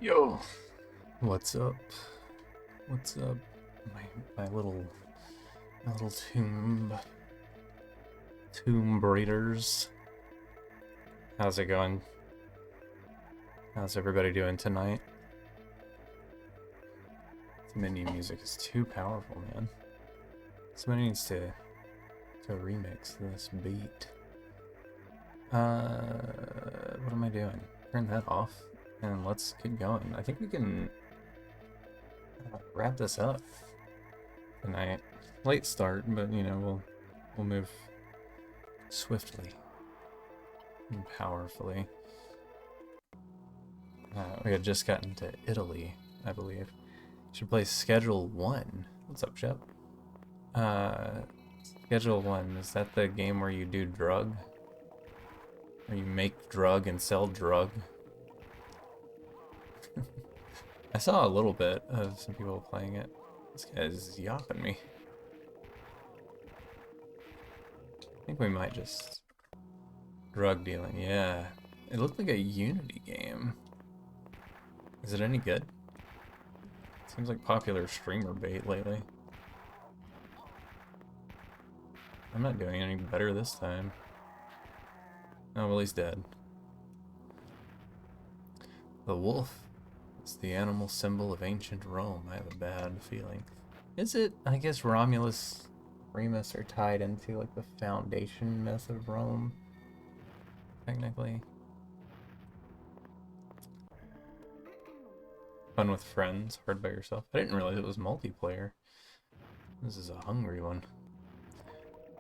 Yo, what's up? What's up? My my little my little tomb raiders. How's it going? How's everybody doing tonight? The menu music is too powerful, man. Somebody needs to remix this beat. What am I doing? Turn that off and let's get going. I think we can wrap this up tonight. Late start, but you know we'll move swiftly and powerfully. We had just gotten to Italy, I believe. Should play Schedule 1. What's up, Shep? Schedule 1, is that the game where you do drug? Where you make drug and sell drug? I saw a little bit of some people playing it. This guy's yapping me. I think we might just... Drug dealing, yeah. It looked like a Unity game. Is it any good? Seems like popular streamer bait lately. I'm not doing any better this time. Oh, well, he's dead. The wolf is the animal symbol of ancient Rome. I have a bad feeling. Is it? I guess Romulus, Remus are tied into like the foundation myth of Rome, technically. Fun with friends, hard by yourself. I didn't realize it was multiplayer. This is a hungry one.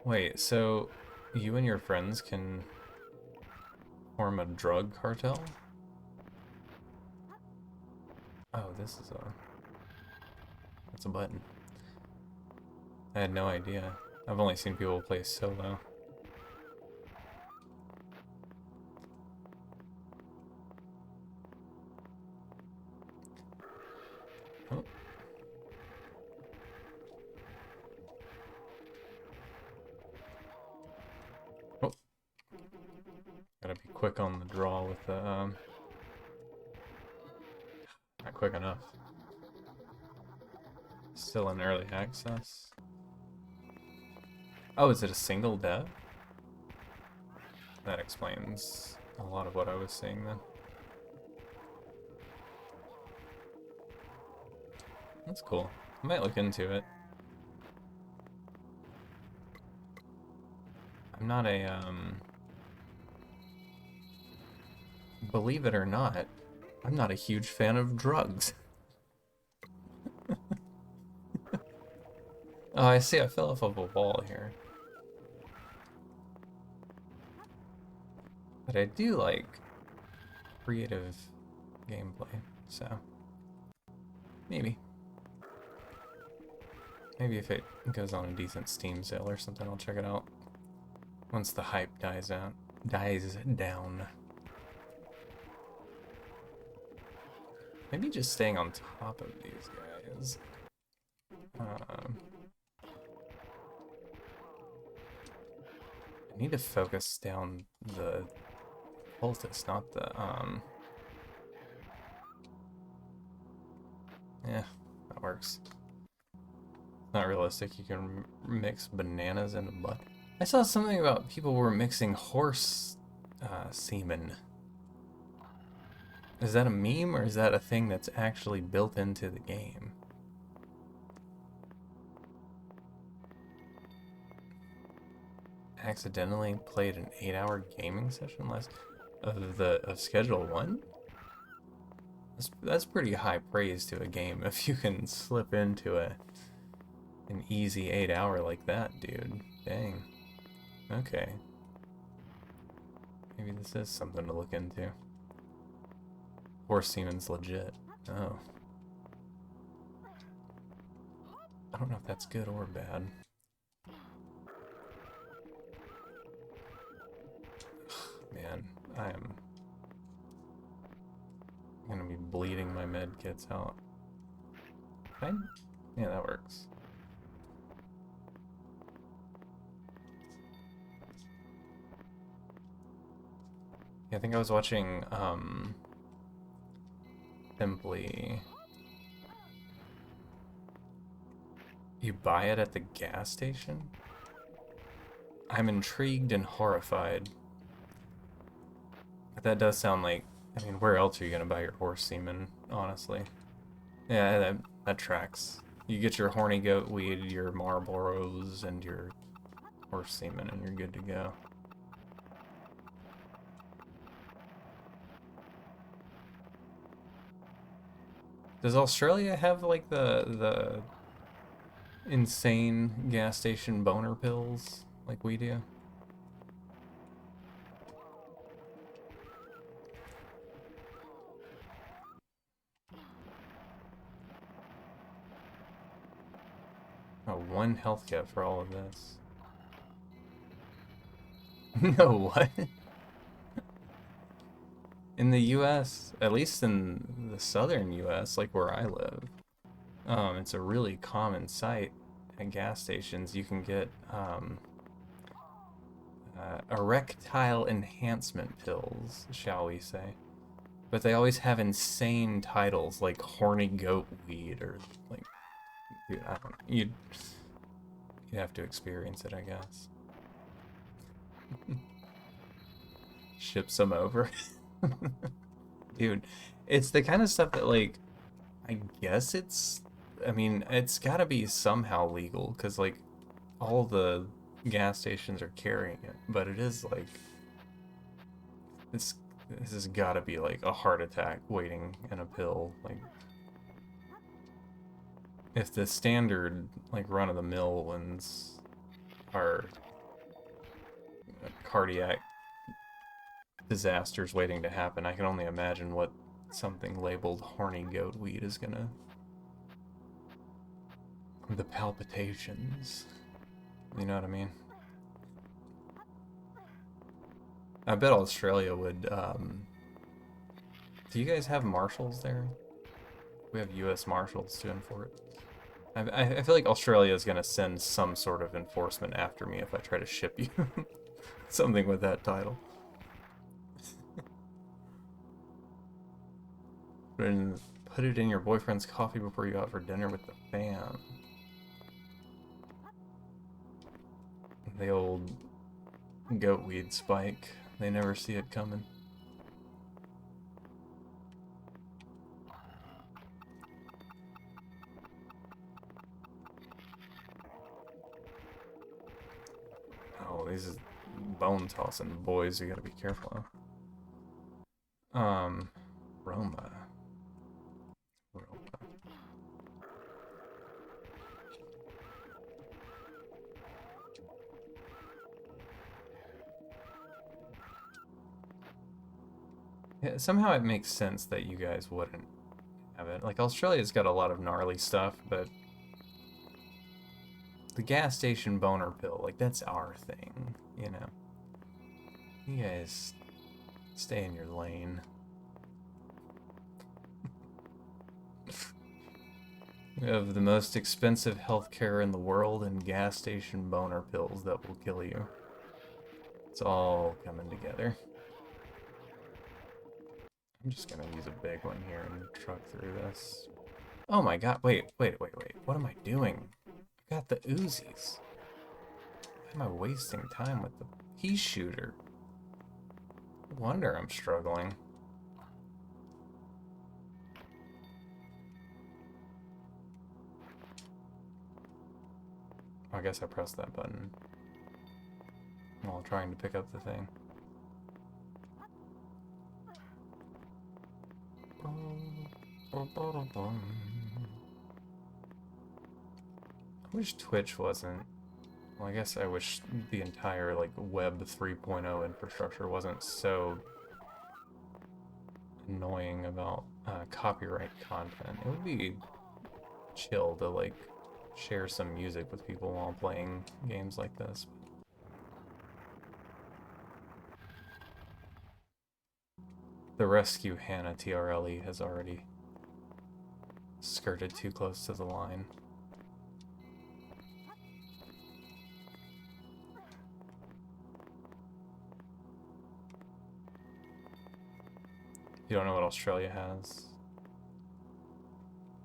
Wait, so you and your friends can form a drug cartel? Oh, this is a... That's a button. I had no idea. I've only seen people play solo. Oh. Oh. Gotta be quick on the draw with the, not quick enough. Still in early access. Oh, is it a single dev? That explains a lot of what I was seeing then. That's cool. I might look into it. I'm not a, believe it or not, I'm not a huge fan of drugs. Oh, I see, I fell off of a wall here. But I do like creative gameplay, so maybe. Maybe if it goes on a decent Steam sale or something, I'll check it out. Once the hype dies down. Maybe just staying on top of these guys. I need to focus down the cultist, not the, yeah, that works. Not realistic, you can mix bananas into butter. I saw something about people were mixing horse semen. Is that a meme, or is that a thing that's actually built into the game? Accidentally played an 8-hour gaming session of Schedule 1? That's pretty high praise to a game if you can slip into an easy 8-hour like that, dude. Dang. Okay. Maybe this is something to look into. Horse semen's legit. Oh. I don't know if that's good or bad. Man, I am gonna be bleeding my med kits out. Yeah, that works. Yeah, I think I was watching simply... You buy it at the gas station? I'm intrigued and horrified. But that does sound like... I mean, where else are you gonna buy your horse semen, honestly? Yeah, that tracks. You get your horny goat weed, your Marlboros, and your horse semen, and you're good to go. Does Australia have like the insane gas station boner pills like we do? Oh, one health kit for all of this. No, what? In the US, at least in the southern US, like where I live, it's a really common sight at gas stations. You can get erectile enhancement pills, shall we say. But they always have insane titles like horny goat weed or like, dude, I don't know. You'd have to experience it, I guess. Ship some over. Dude, it's the kind of stuff that, like, I guess I mean, it's gotta be somehow legal, because, like, all the gas stations are carrying it, but it is, like, this, this has gotta be, like, a heart attack waiting in a pill, like, if the standard, like, run-of-the-mill ones are cardiac disasters waiting to happen, I can only imagine what something labeled horny goat weed is gonna... The palpitations. You know what I mean? I bet Australia would, Do you guys have marshals there? We have U.S. Marshals to enforce. I feel like Australia is gonna send some sort of enforcement after me if I try to ship you something with that title. Put it in your boyfriend's coffee before you go out for dinner with the fam. The old goat weed spike. They never see it coming. Oh, these bone tossing boys you gotta be careful of. Roma. Yeah, somehow it makes sense that you guys wouldn't have it. Like, Australia's got a lot of gnarly stuff, but the gas station boner pill, like, that's our thing, you know? You guys stay in your lane. We have the most expensive healthcare in the world and gas station boner pills that will kill you. It's all coming together. I'm just gonna use a big one here and truck through this. Oh my god, wait. What am I doing? I got the Uzis. Why am I wasting time with the pea shooter? No wonder I'm struggling. I guess I pressed that button while trying to pick up the thing. I wish Twitch wasn't... Well, I guess I wish the entire, like, Web 3.0 infrastructure wasn't so annoying about copyright content. It would be chill to, like, share some music with people while playing games like this. The Rescue Hannah TRLE has already skirted too close to the line. You don't know what Australia has?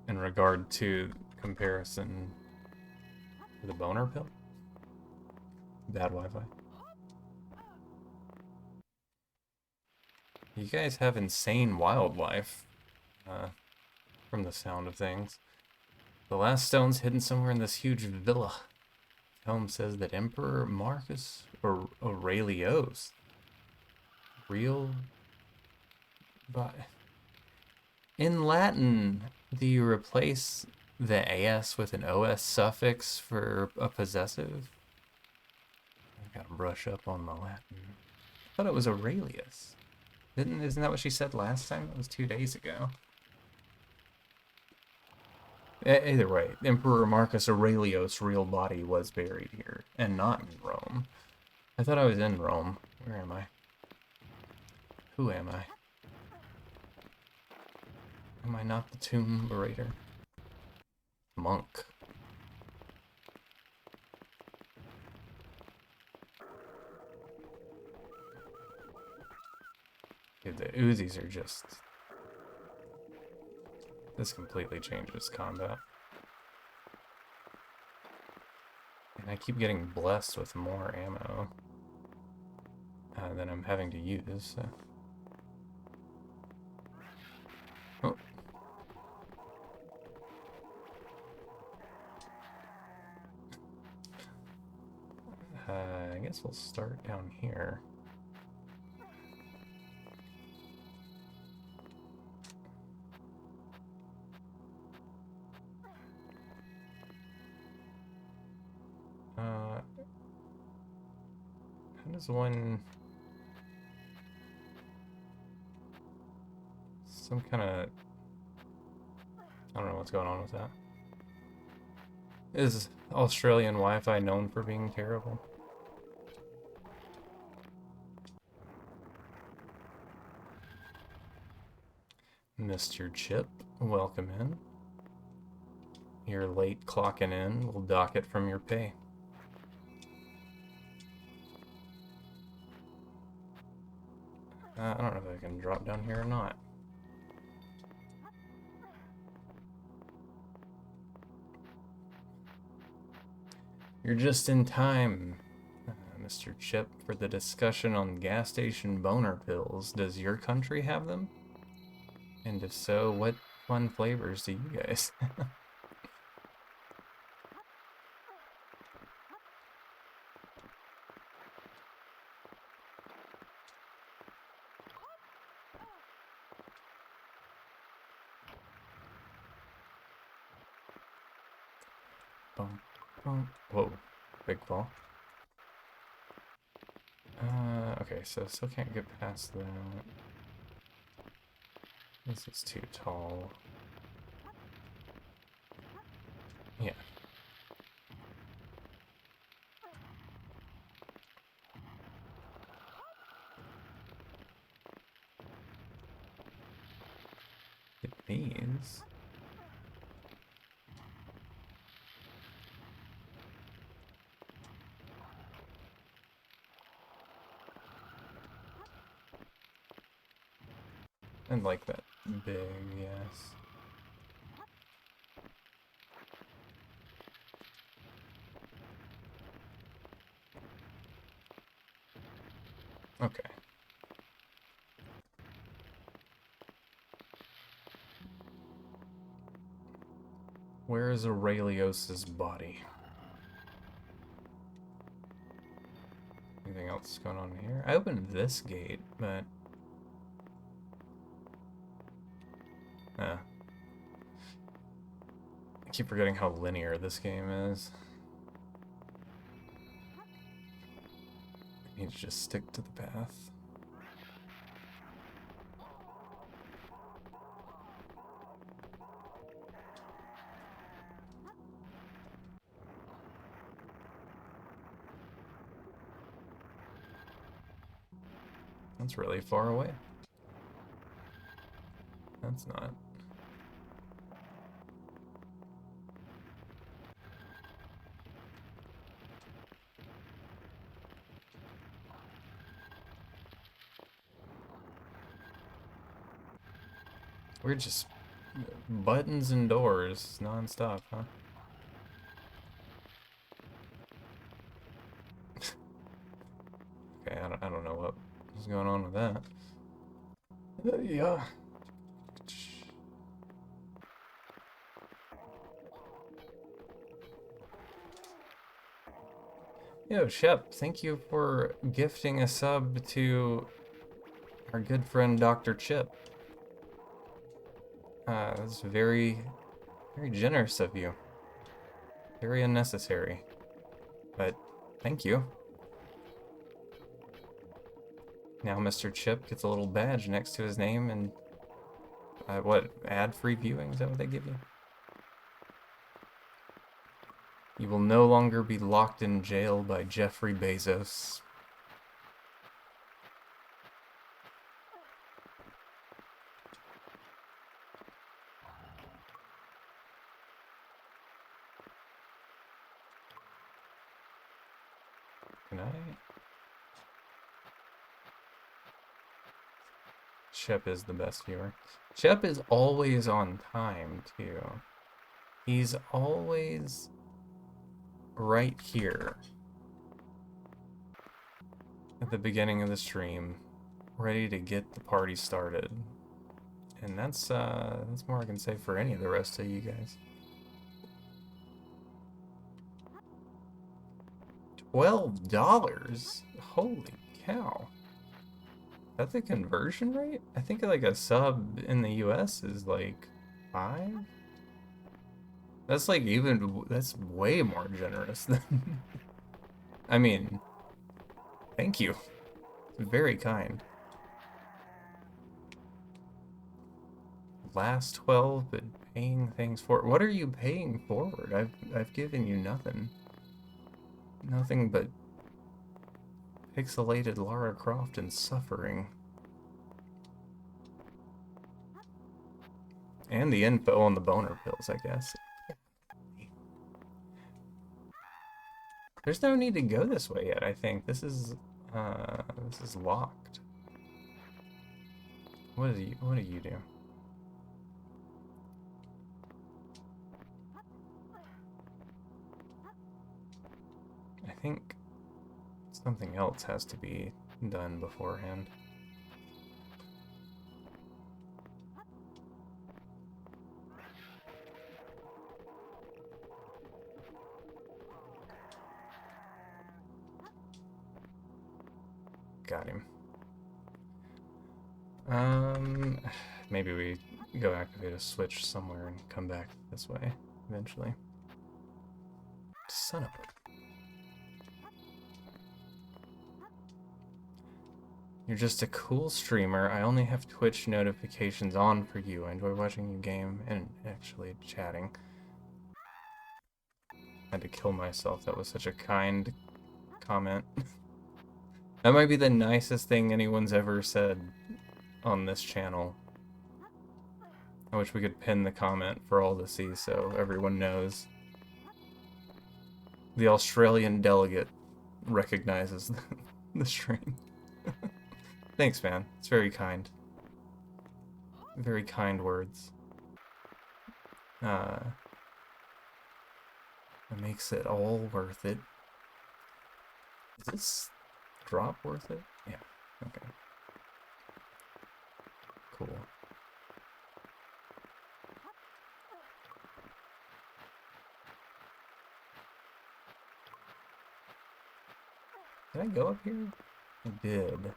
in regard to comparison to the boner pill. Bad Wi-Fi. You guys have insane wildlife, from the sound of things. The last stone's hidden somewhere in this huge villa. Helm says that Emperor Marcus Aurelius, real, but in Latin, do you replace the AS with an OS suffix for a possessive? I gotta brush up on my Latin. I thought it was Aurelius. Isn't that what she said last time? That was 2 days ago. Either way, Emperor Marcus Aurelius' real body was buried here, and not in Rome. I thought I was in Rome. Where am I? Who am I? Am I not the tomb orator? Monk. Dude, the Uzis are just... This completely changes combat. And I keep getting blessed with more ammo than I'm having to use, so... Oh. I guess we'll start down here. How does one... Some kind of... I don't know what's going on with that. Is Australian Wi-Fi known for being terrible? Mr. Chip, welcome in. You're late clocking in. We'll dock it from your pay. I don't know if I can drop down here or not. You're just in time, Mr. Chip, for the discussion on gas station boner pills. Does your country have them? And if so, what fun flavors do you guys? Boom, boom. Whoa, big fall. Okay, so still can't get past that. This is too tall. Yeah. It means... And like that big, yes. Okay. Where is Aurelios's body? Anything else going on here? I opened this gate, but... I keep forgetting how linear this game is. You need to just stick to the path. That's really far away. That's not. We're just buttons and doors non-stop, huh? Okay, I don't know what was going on with that. Yeah. Yo, Shep, thank you for gifting a sub to our good friend Dr. Chip. That's very, very generous of you. Very unnecessary. But thank you. Now Mr. Chip gets a little badge next to his name and what, ad-free viewing? Is that what they give you? You will no longer be locked in jail by Jeffrey Bezos. Can I? Shep is the best viewer. Shep is always on time, too. He's always right here at the beginning of the stream, ready to get the party started. And that's more I can say for any of the rest of you guys. $12? Holy cow. That's the conversion rate? I think like a sub in the US is like 5? That's like that's way more generous than... I mean, thank you. It's very kind. Last 12, but paying things for... What are you paying forward? I've given you nothing. Nothing but pixelated Lara Croft and suffering. And the info on the boner pills, I guess. There's no need to go this way yet, I think. This is locked. What do you do? I think something else has to be done beforehand. Got him. Maybe we go activate a switch somewhere and come back this way eventually. Son of a... You're just a cool streamer. I only have Twitch notifications on for you. I enjoy watching you game and actually chatting. I had to kill myself. That was such a kind comment. That might be the nicest thing anyone's ever said on this channel. I wish we could pin the comment for all to see so everyone knows. The Australian delegate recognizes the stream. Thanks, man. It's very kind. Very kind words. It makes it all worth it. Is this drop worth it? Yeah. Okay. Cool. Did I go up here? I did.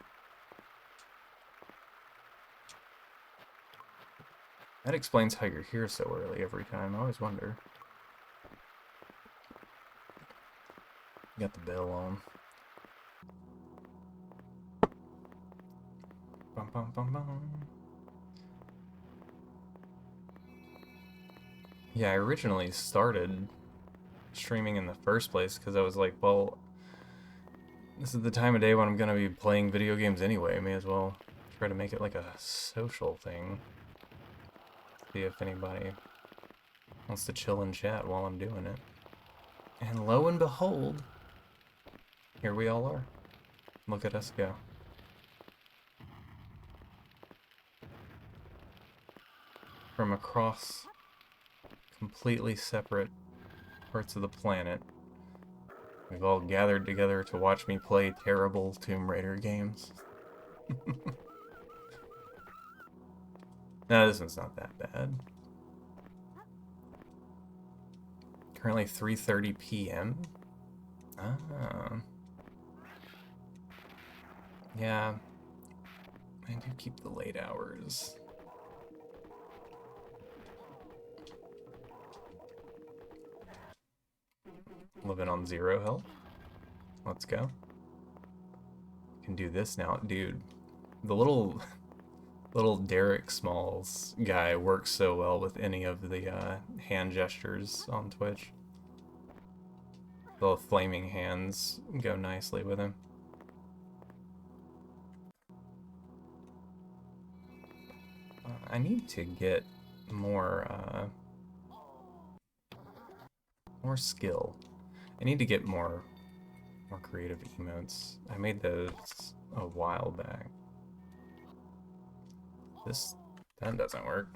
That explains how you're here so early every time. I always wonder. Got the bell on. Bum, bum, bum, bum. Yeah, I originally started streaming in the first place because I was like, well, this is the time of day when I'm gonna be playing video games anyway. May as well try to make it like a social thing. See if anybody wants to chill and chat while I'm doing it. And lo and behold, here we all are. Look at us go. From across completely separate parts of the planet. We've all gathered together to watch me play terrible Tomb Raider games. No, this one's not that bad. Currently 3:30 p.m. Ah. Yeah. I do keep the late hours. Living on 0 health. Let's go. Can do this now. Dude, the little Derek Smalls guy works so well with any of the hand gestures on Twitch. The flaming hands go nicely with him. I need to get more skill. I need to get more creative emotes. I made those a while back. That doesn't work.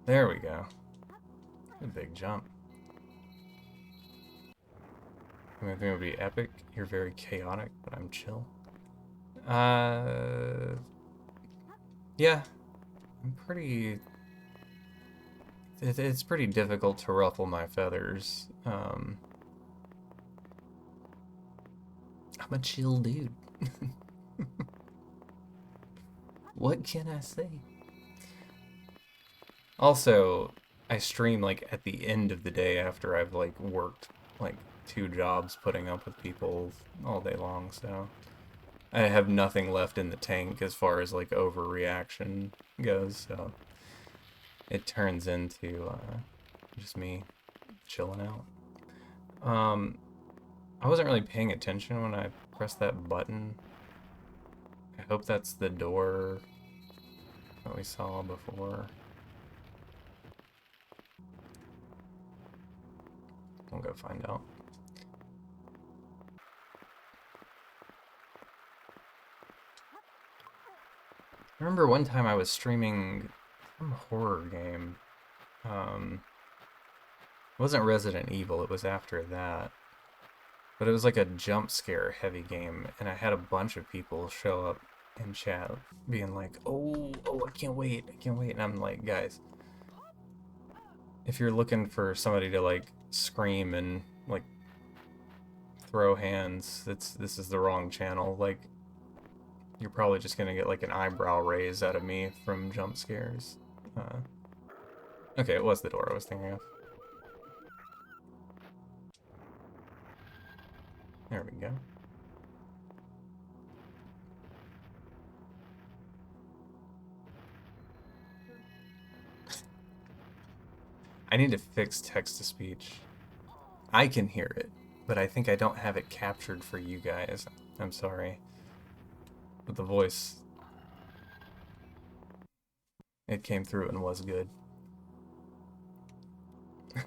There we go. A big jump. I mean, I think it would be epic. You're very chaotic, but I'm chill. Yeah. I'm pretty... It's pretty difficult to ruffle my feathers. I'm a chill dude. What can I say? Also, I stream like at the end of the day after I've like worked like 2 jobs putting up with people all day long, so I have nothing left in the tank as far as like overreaction goes, so it turns into just me chilling out. I wasn't really paying attention when I pressed that button. I hope that's the door that we saw before. We'll go find out. I remember one time I was streaming some horror game. It wasn't Resident Evil, it was after that. But it was like a jump scare heavy game, and I had a bunch of people show up in chat being like, oh, I can't wait, and I'm like, guys, if you're looking for somebody to like scream and like throw hands, this is the wrong channel. Like, you're probably just gonna get like an eyebrow raise out of me from jump scares. Okay, it was the door I was thinking of. There we go. I need to fix text-to-speech. I can hear it, but I think I don't have it captured for you guys. I'm sorry. But the voice, it came through and was good. I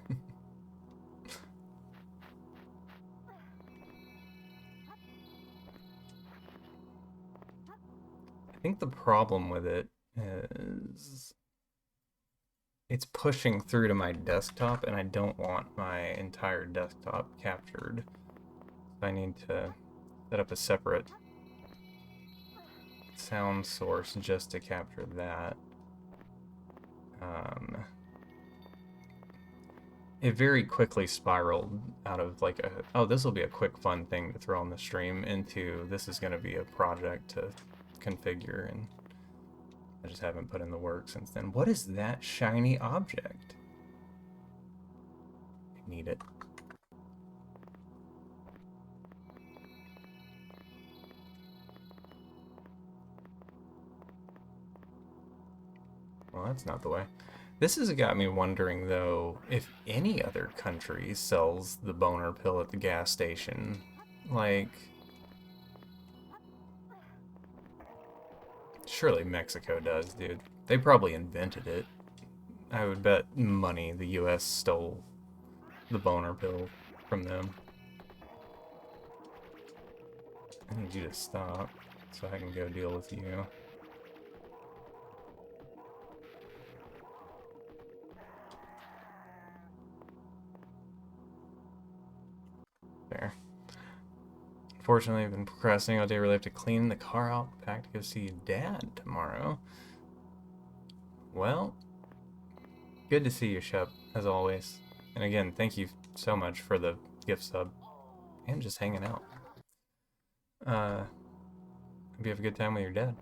think the problem with it is it's pushing through to my desktop, and I don't want my entire desktop captured. So I need to set up a separate sound source just to capture that. It very quickly spiraled out of like oh, this will be a quick fun thing to throw on the stream into this is going to be a project to configure, and I just haven't put in the work since then. What is that shiny object? I need it. Well, that's not the way. This has got me wondering, though, if any other country sells the boner pill at the gas station. Like, surely Mexico does, dude. They probably invented it. I would bet money the US stole the boner pill from them. I need you to stop. so I can go deal with you. There. Unfortunately, I've been procrastinating all day. Really have to clean the car out, pack to go see Dad tomorrow. Well, good to see you, Shep, as always. And again, thank you so much for the gift sub and just hanging out. Hope you have a good time with your dad.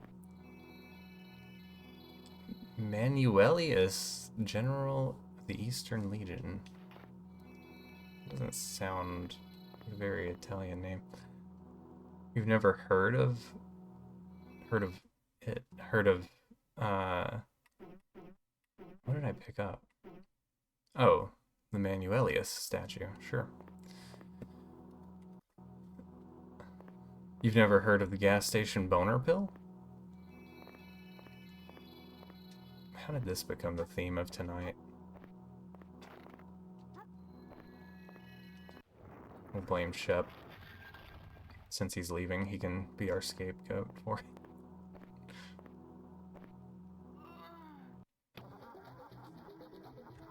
Manuelius, General of the Eastern Legion. Doesn't sound like a very Italian name. You've never heard of it? What did I pick up? Oh, the Manuelius statue. Sure. You've never heard of the gas station boner pill? How did this become the theme of tonight? We'll blame Shep. Since he's leaving, he can be our scapegoat for it.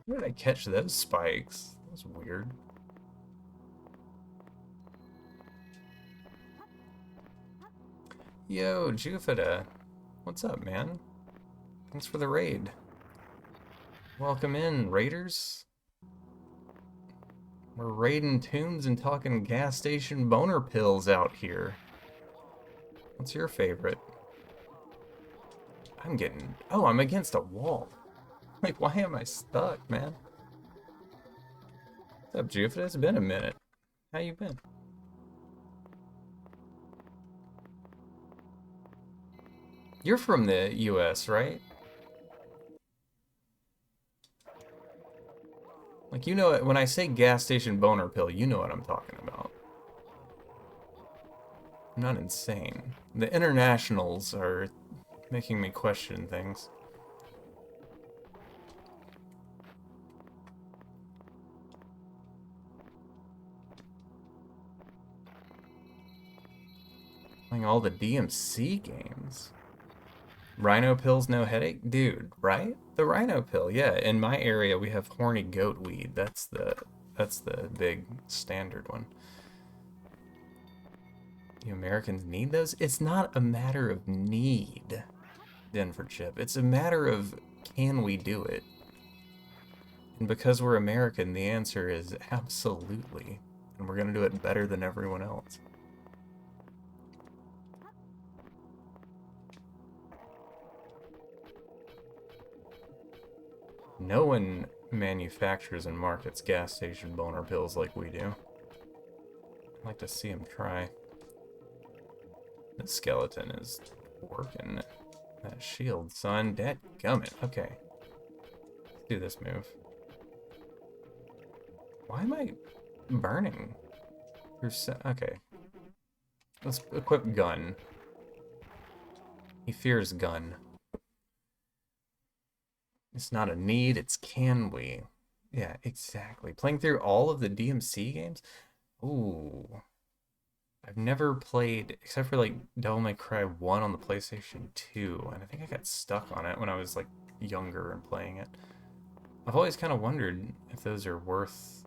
Where did I catch those spikes? That was weird. Yo, Jufita. What's up, man? Thanks for the raid. Welcome in, raiders. We're raiding tombs and talking gas station boner pills out here. What's your favorite? Oh, I'm against a wall. Like, why am I stuck, man? What's up, Jufita? It's been a minute. How you been? You're from the US, right? Like, you know, when I say gas station boner pill, you know what I'm talking about. I'm not insane. The internationals are making me question things. Playing all the DMC games. Rhino pills, no headache? Dude, right? The rhino pill, yeah. In my area, we have horny goat weed. That's the big standard one. You Americans need those? It's not a matter of need, Denver Chip. It's a matter of can we do it? And because we're American, the answer is absolutely. And we're going to do it better than everyone else. No one manufactures and markets gas station boner pills like we do. I'd like to see him try. The skeleton is working that shield, son. Dadgummit. Okay. Let's do this move. Why am I burning? Okay. Let's equip gun. He fears gun. It's not a need, it's can we. Yeah, exactly. Playing through all of the DMC games? Ooh. I've never played, except for like Devil May Cry 1 on the PlayStation 2, and I think I got stuck on it when I was like younger and playing it. I've always kind of wondered if those are worth,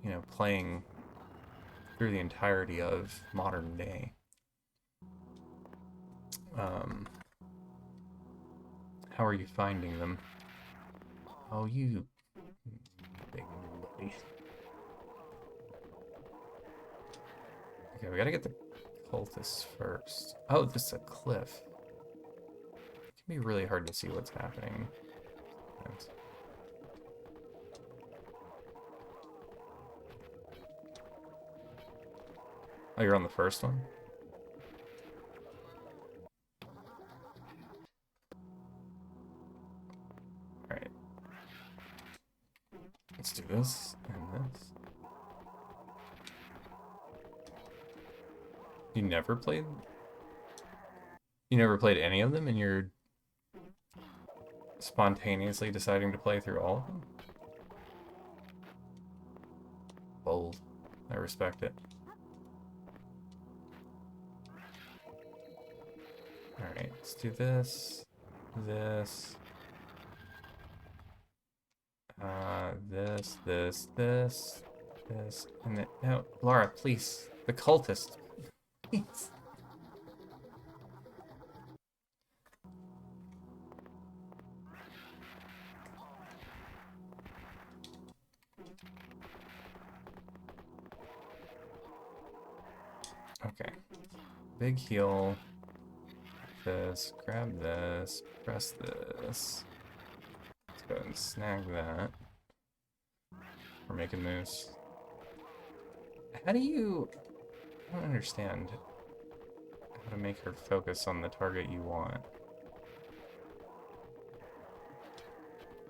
you know, playing through the entirety of modern day. How are you finding them? Oh, you big buddy. Okay, we gotta get the cultists first. Oh, this is a cliff. It can be really hard to see what's happening. Oh, you're on the first one? Alright. Let's do this and this. You never played any of them and you're spontaneously deciding to play through all of them? Bold. I respect it. Alright, let's do this. This. This. And then, no, Laura, please. The cultist. Please. Okay. Big heal. This. Grab this. Press this. Let's go ahead and snag that. We're making moves. How do you... I don't understand how to make her focus on the target you want.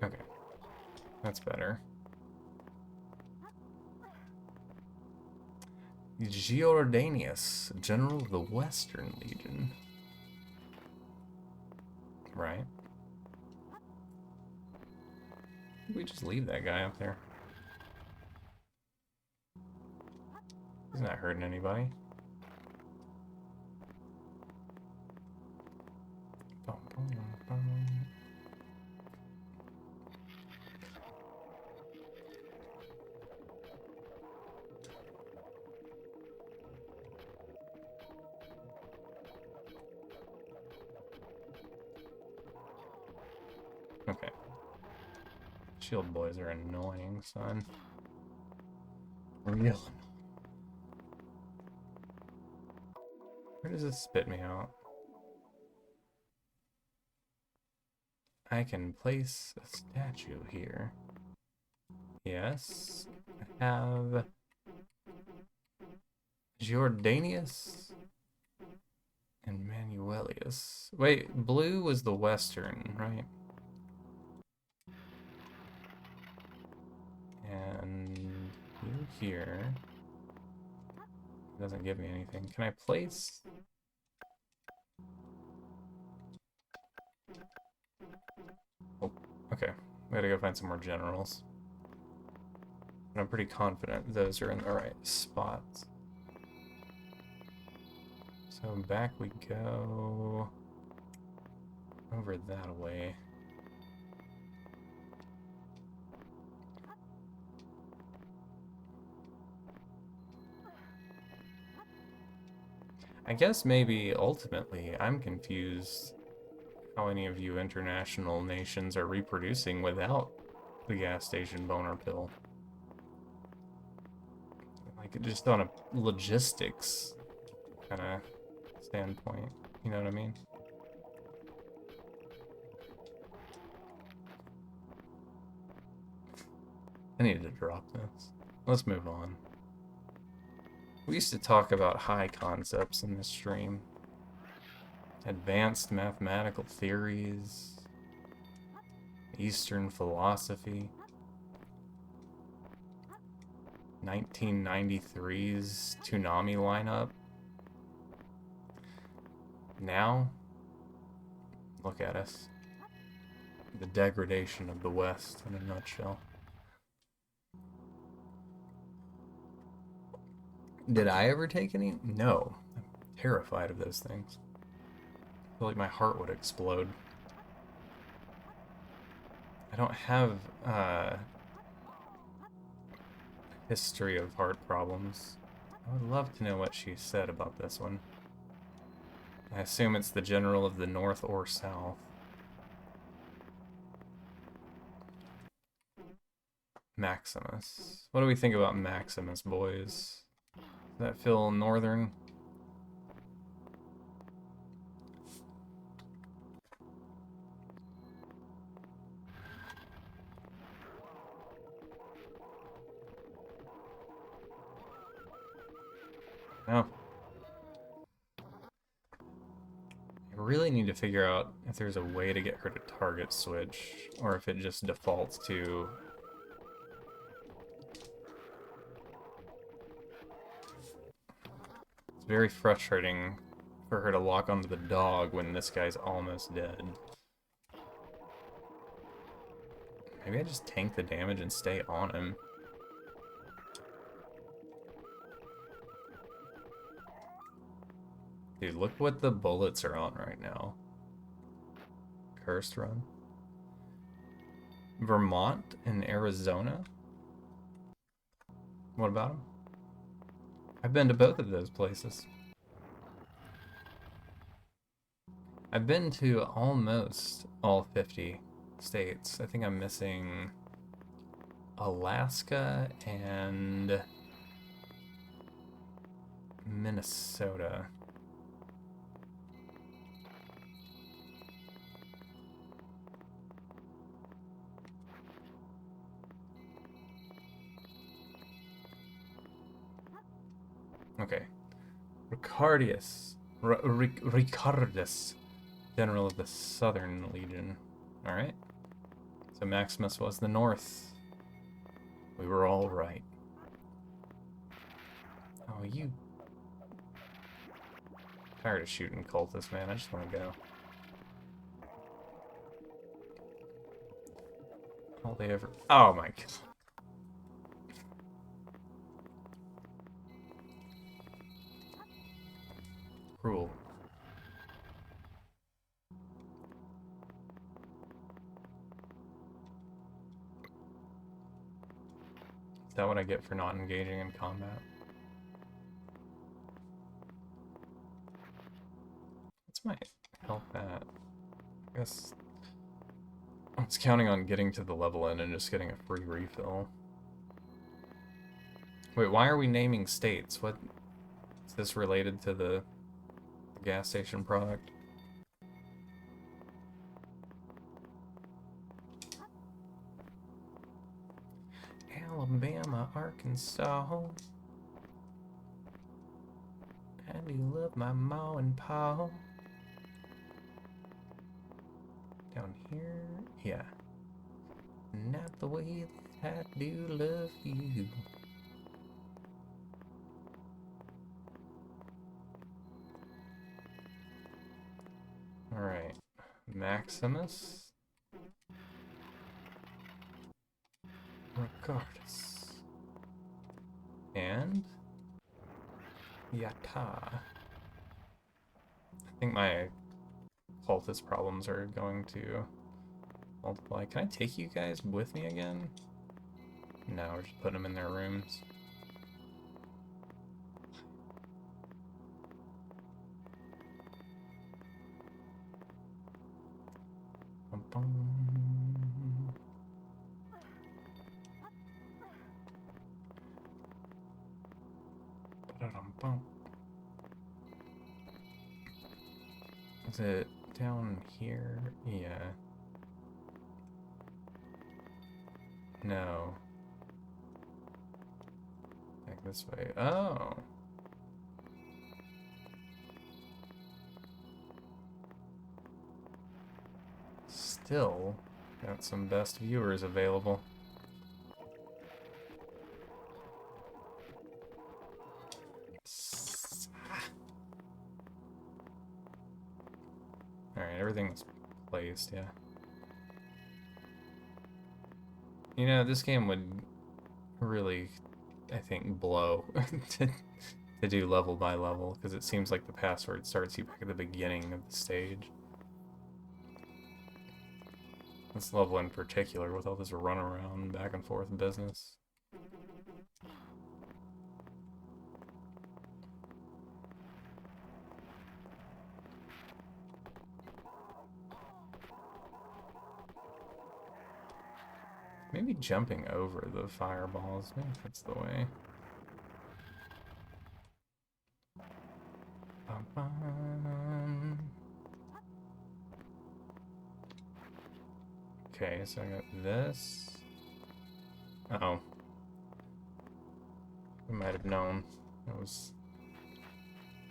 Okay. That's better. Giordanius, General of the Western Legion. Right. We just leave that guy up there. He's not hurting anybody. Bum, bum, bum. Okay. Shield boys are annoying, son. Real annoying. Where does this spit me out? I can place a statue here. Yes. I have Giordanius and Manuelius. Wait, blue was the western, right? And you here. Doesn't give me anything. Can I place? Oh, okay. We gotta go find some more generals. And I'm pretty confident those are in the right spots. So back we go. Over that way. I guess maybe ultimately I'm confused how any of you international nations are reproducing without the gas station boner pill. Like, just on a logistics kind of standpoint, you know what I mean? I needed to drop this. Let's move on. We used to talk about high concepts in this stream. Advanced mathematical theories, Eastern philosophy, 1993's Toonami lineup. Now, look at us. The degradation of the West in a nutshell. Did I ever take any? No. I'm terrified of those things. I feel like my heart would explode. I don't have a history of heart problems. I would love to know what she said about this one. I assume it's the general of the North or South. Maximus. What do we think about Maximus, boys? Does that feel northern? No. I really need to figure out if there's a way to get her to target switch, or if it just defaults to... It's very frustrating for her to lock onto the dog when this guy's almost dead. Maybe I just tank the damage and stay on him. Dude, look what the bullets are on right now. cursed run. Vermont and Arizona? What about them? I've been to both of those places. I've been to almost all 50 states. I think I'm missing Alaska and Minnesota. Okay. Ricardus, General of the Southern Legion. Alright. So Maximus was the North. We were all right. Oh, you... Tired of shooting cultists, man. I just want to go. All they ever... Oh my god. Cruel. Is that what I get for not engaging in combat? What's my health at? I guess I was counting on getting to the level end and just getting a free refill. Wait, why are we naming states? What is this related to the gas station product? Alabama, Arkansas. I do love my ma and pa. Down here? Yeah. Not the way that I do love you. Alright. Maximus. Regardless. And Yata. I think my cultist problems are going to multiply. Can I take you guys with me again? No, we're just putting them in their rooms. Bum, bum. Ba-da-dum-bum. Is it down here? Yeah. No. Back this way. Oh. Still got some best viewers available. Alright, everything's placed, yeah. You know, this game would really, I think, blow to do level by level, because it seems like the password starts you back at the beginning of the stage. This level in particular, with all this runaround back and forth business. Maybe jumping over the fireballs, maybe that's the way. Okay, so I got this. Uh-oh. We might have known. It was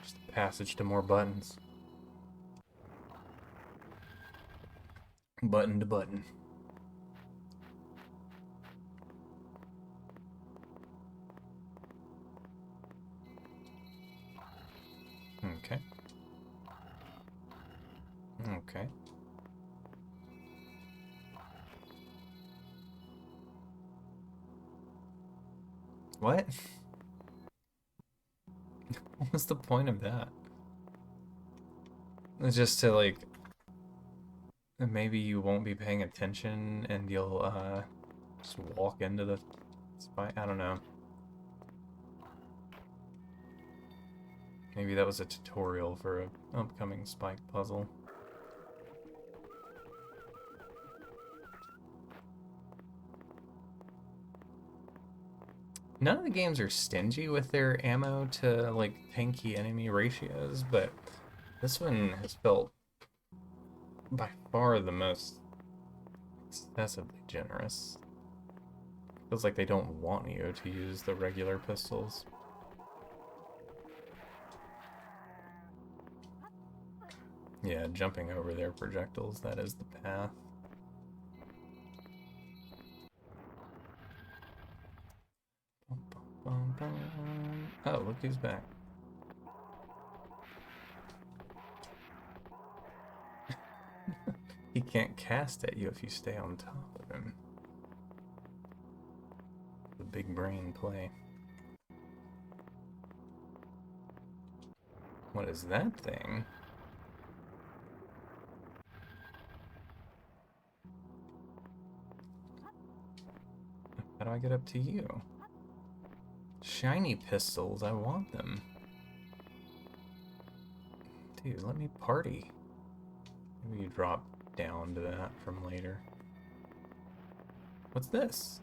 just a passage to more buttons. Button to button. Okay. Okay. What? What was the point of that? It's just to, like, maybe you won't be paying attention and you'll just walk into the spike. I don't know. Maybe that was a tutorial for an upcoming spike puzzle. None of the games are stingy with their ammo to like tanky enemy ratios, but this one has felt by far the most excessively generous. Feels like they don't want you to use the regular pistols. Yeah, jumping over their projectiles, that is the path. Oh, look who's back. He can't cast at you if you stay on top of him. The big brain play. What is that thing? How do I get up to you? Shiny pistols, I want them. Dude, let me party. Maybe you drop down to that from later. What's this?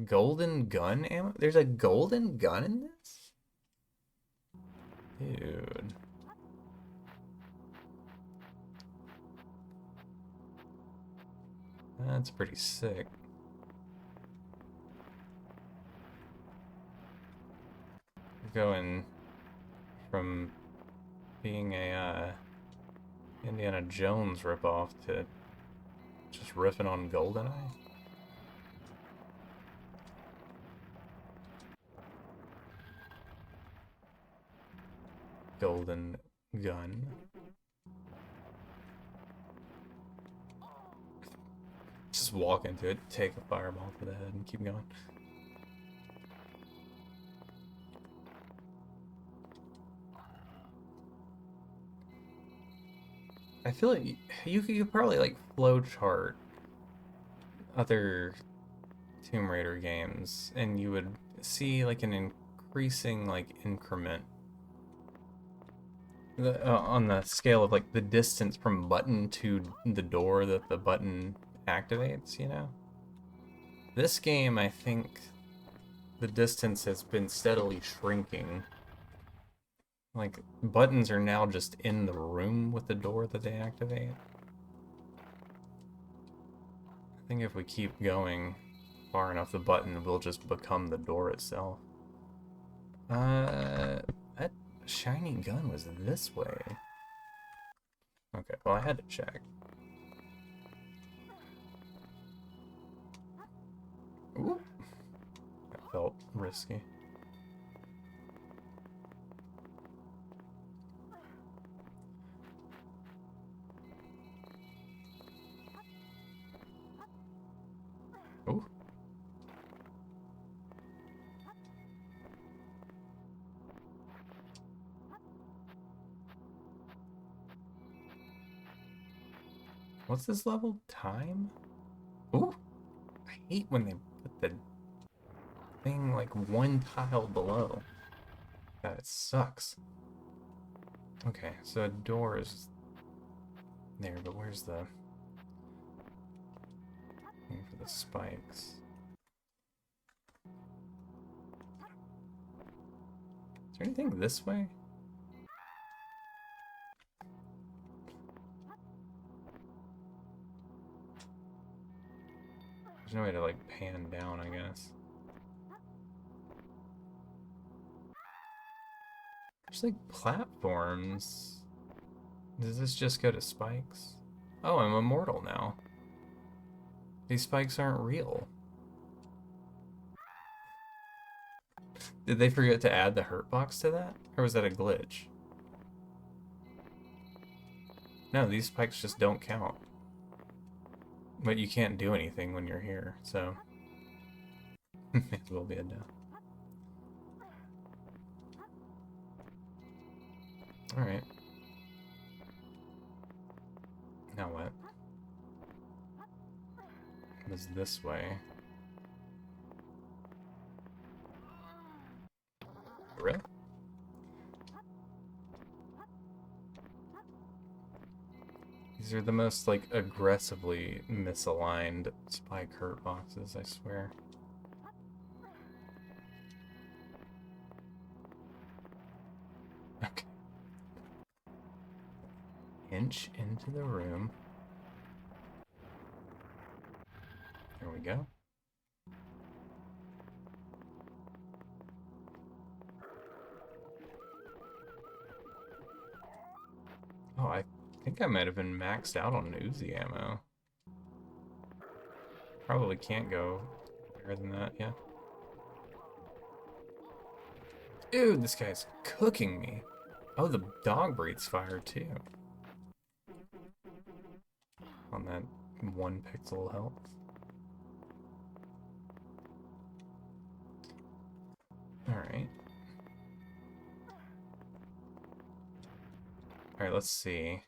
Golden gun ammo? There's a golden gun in this? Dude. That's pretty sick. Going from being a Indiana Jones ripoff to just riffing on GoldenEye. Golden gun. Just walk into it, take a fireball to the head, and keep going. I feel like you could probably like flowchart other Tomb Raider games, and you would see like an increasing like increment on the scale of like the distance from button to the door that the button activates, you know? This game, I think the distance has been steadily shrinking. Like, buttons are now just in the room with the door that they activate. I think if we keep going far enough, the button will just become the door itself. That shiny gun was this way. Okay, well, I had to check. Ooh. That felt risky. Ooh. What's this level? Time? Ooh. I hate when they put the thing like one tile below. That sucks. Okay, so a door is there, but where's the thing for the spikes? Is there anything this way? There's no way to like pan down, I guess. There's like platforms. Does this just go to spikes? Oh, I'm immortal now. These spikes aren't real. Did they forget to add the hurt box to that? Or was that a glitch? No, these spikes just don't count. But you can't do anything when you're here, so... May as well be a no. Alright. Now what? What is this way? Really? These are the most, like, aggressively misaligned spy curt boxes, I swear. Okay. Inch into the room. There we go. Oh, I think I might have been maxed out on Uzi ammo. Probably can't go higher than that, yeah. Dude, this guy's cooking me. Oh, the dog breathes fire too. On that 1 pixel health. Alright. Alright, let's see.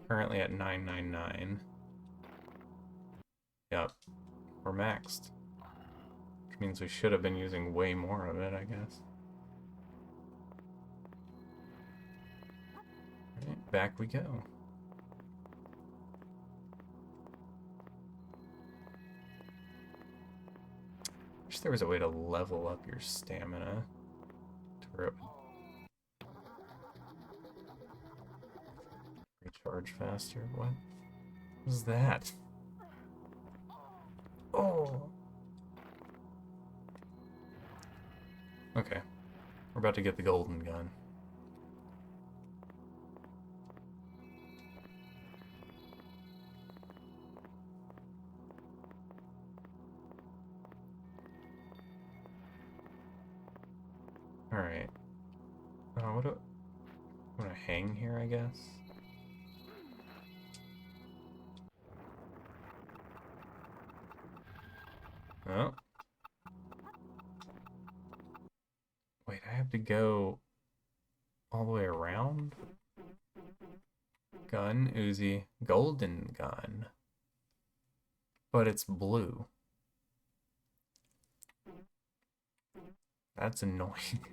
Currently at 999. Yep. We're maxed. Which means we should have been using way more of it, I guess. Alright, back we go. Wish there was a way to level up your stamina to where it would recharge faster. What was that? Oh! Okay. We're about to get the golden gun. Alright. What do I want to hang here, I guess? Oh. Wait, I have to go all the way around? Gun, Uzi, golden gun. But it's blue. That's annoying.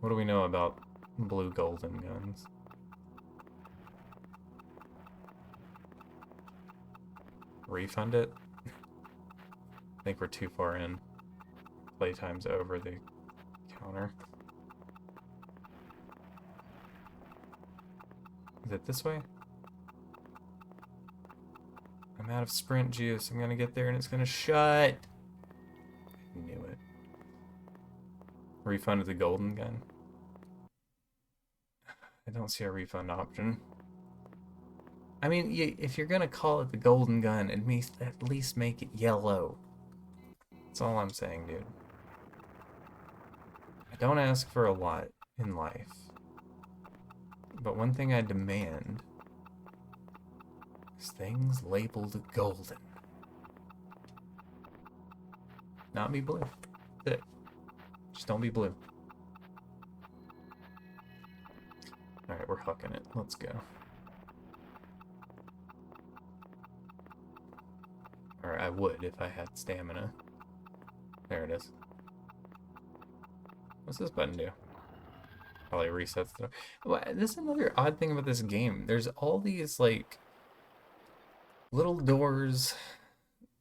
What do we know about blue golden guns? Refund it? I think we're too far in. Playtime's over the counter. Is it this way? I'm out of sprint juice. I'm gonna get there and it's gonna shut. I knew it. Refunded the golden gun. I don't see a refund option. I mean, if you're gonna call it the golden gun, at least make it yellow. That's all I'm saying, dude. I don't ask for a lot in life. But one thing I demand is things labeled golden. Not be blue. That's it. Just don't be blue. Alright, we're hooking it. Let's go. Or I would if I had stamina. There it is. What's this button do? Probably resets the... Well, this is another odd thing about this game. There's all these, like, little doors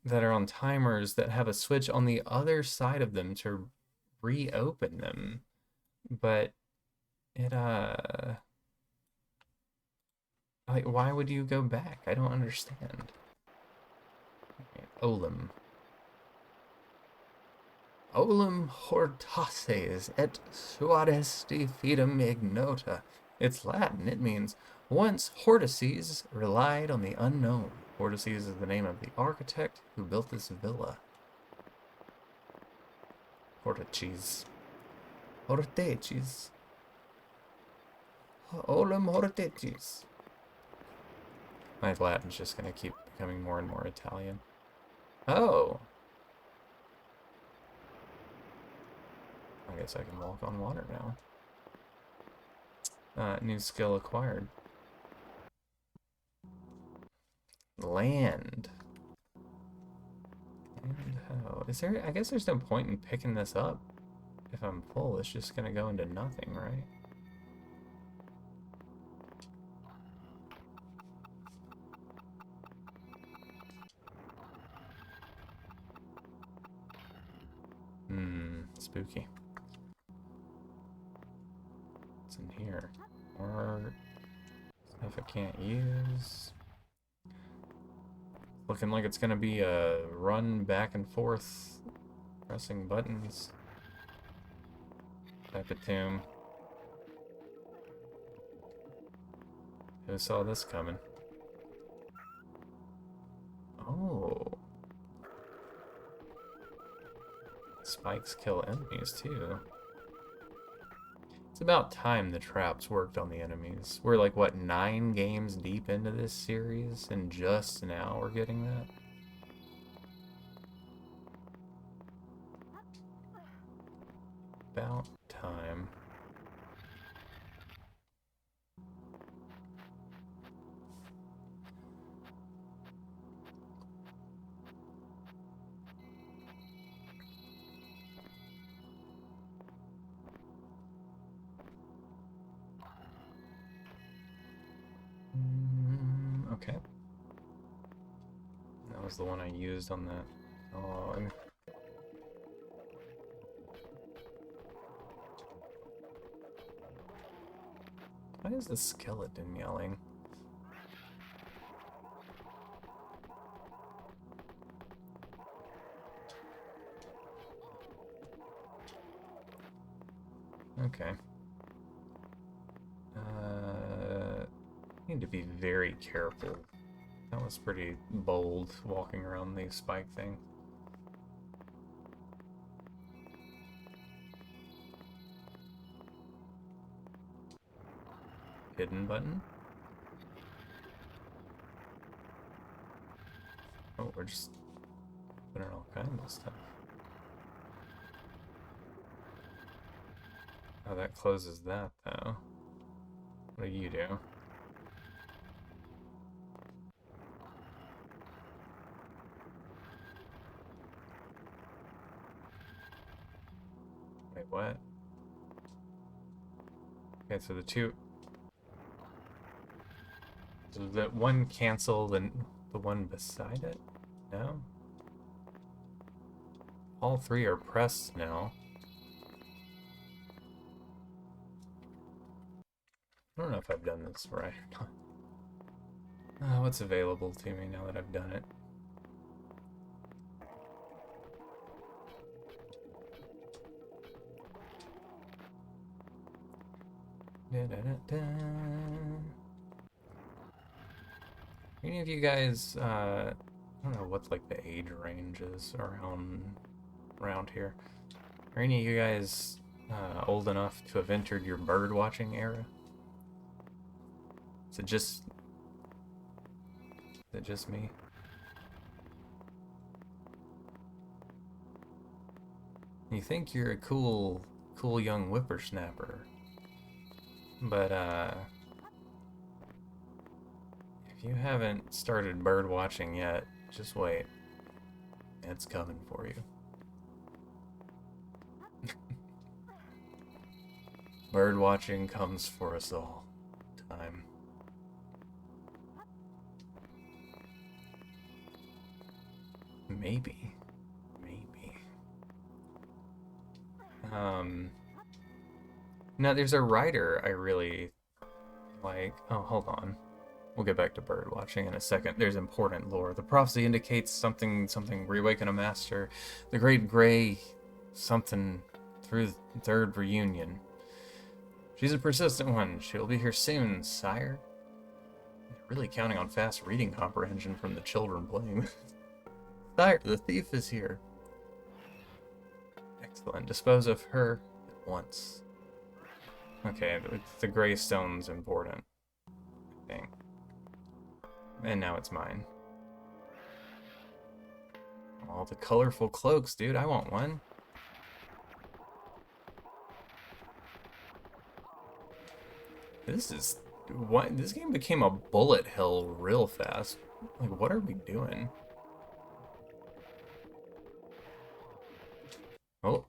that are on timers that have a switch on the other side of them to reopen them. But it, like, why would you go back? I don't understand. Olim. Olim hortaces et suadesti fidem ignota. It's Latin. It means, once Hortices relied on the unknown. Hortices is the name of the architect who built this villa. Hortices. Hortices. Olim hortices. My Latin's just gonna keep becoming more and more Italian. Oh! I guess I can walk on water now. New skill acquired. Land. And how? Is there... I guess there's no point in picking this up. If I'm full, it's just gonna go into nothing, right? Spooky. What's in here? More stuff I can't use. Looking like it's gonna be a run back and forth, pressing buttons type of tomb. Who saw this coming? Oh. Spikes kill enemies too. It's about time the traps worked on the enemies. We're like, what, 9 games deep into this series, and just now we're getting that? About time. Okay. That was the one I used on that. Oh, why is the skeleton yelling? Okay. Need to be very careful. That was pretty bold, walking around the spike thing. Hidden button? Oh, we're just putting all kinds of stuff. Oh, that closes that, though. What do you do? Wait, what? Okay, so the two... Does that one cancel the one beside it? No? All 3 are pressed now. I don't know if I've done this right or not. What's available to me now that I've done it? Any of you guys, I don't know what like the age range is around here. Are any of you guys old enough to have entered your bird watching era? Is it just me? You think you're a cool young whippersnapper, but if you haven't started bird watching yet, just wait. It's coming for you. Bird watching comes for us all. Time. Maybe. Now there's a writer I really like. Oh, hold on. We'll get back to bird watching in a second. There's important lore. The prophecy indicates something, reawaken a master. The great gray something through the 3rd reunion. She's a persistent one. She'll be here soon, sire. Really counting on fast reading comprehension from the children playing. Sire, the thief is here. Excellent. Dispose of her at once. Okay, the gray stone's important. I think. And now it's mine. All the colorful cloaks, dude. I want one. This is... What? This game became a bullet hell real fast. Like, what are we doing? Oh.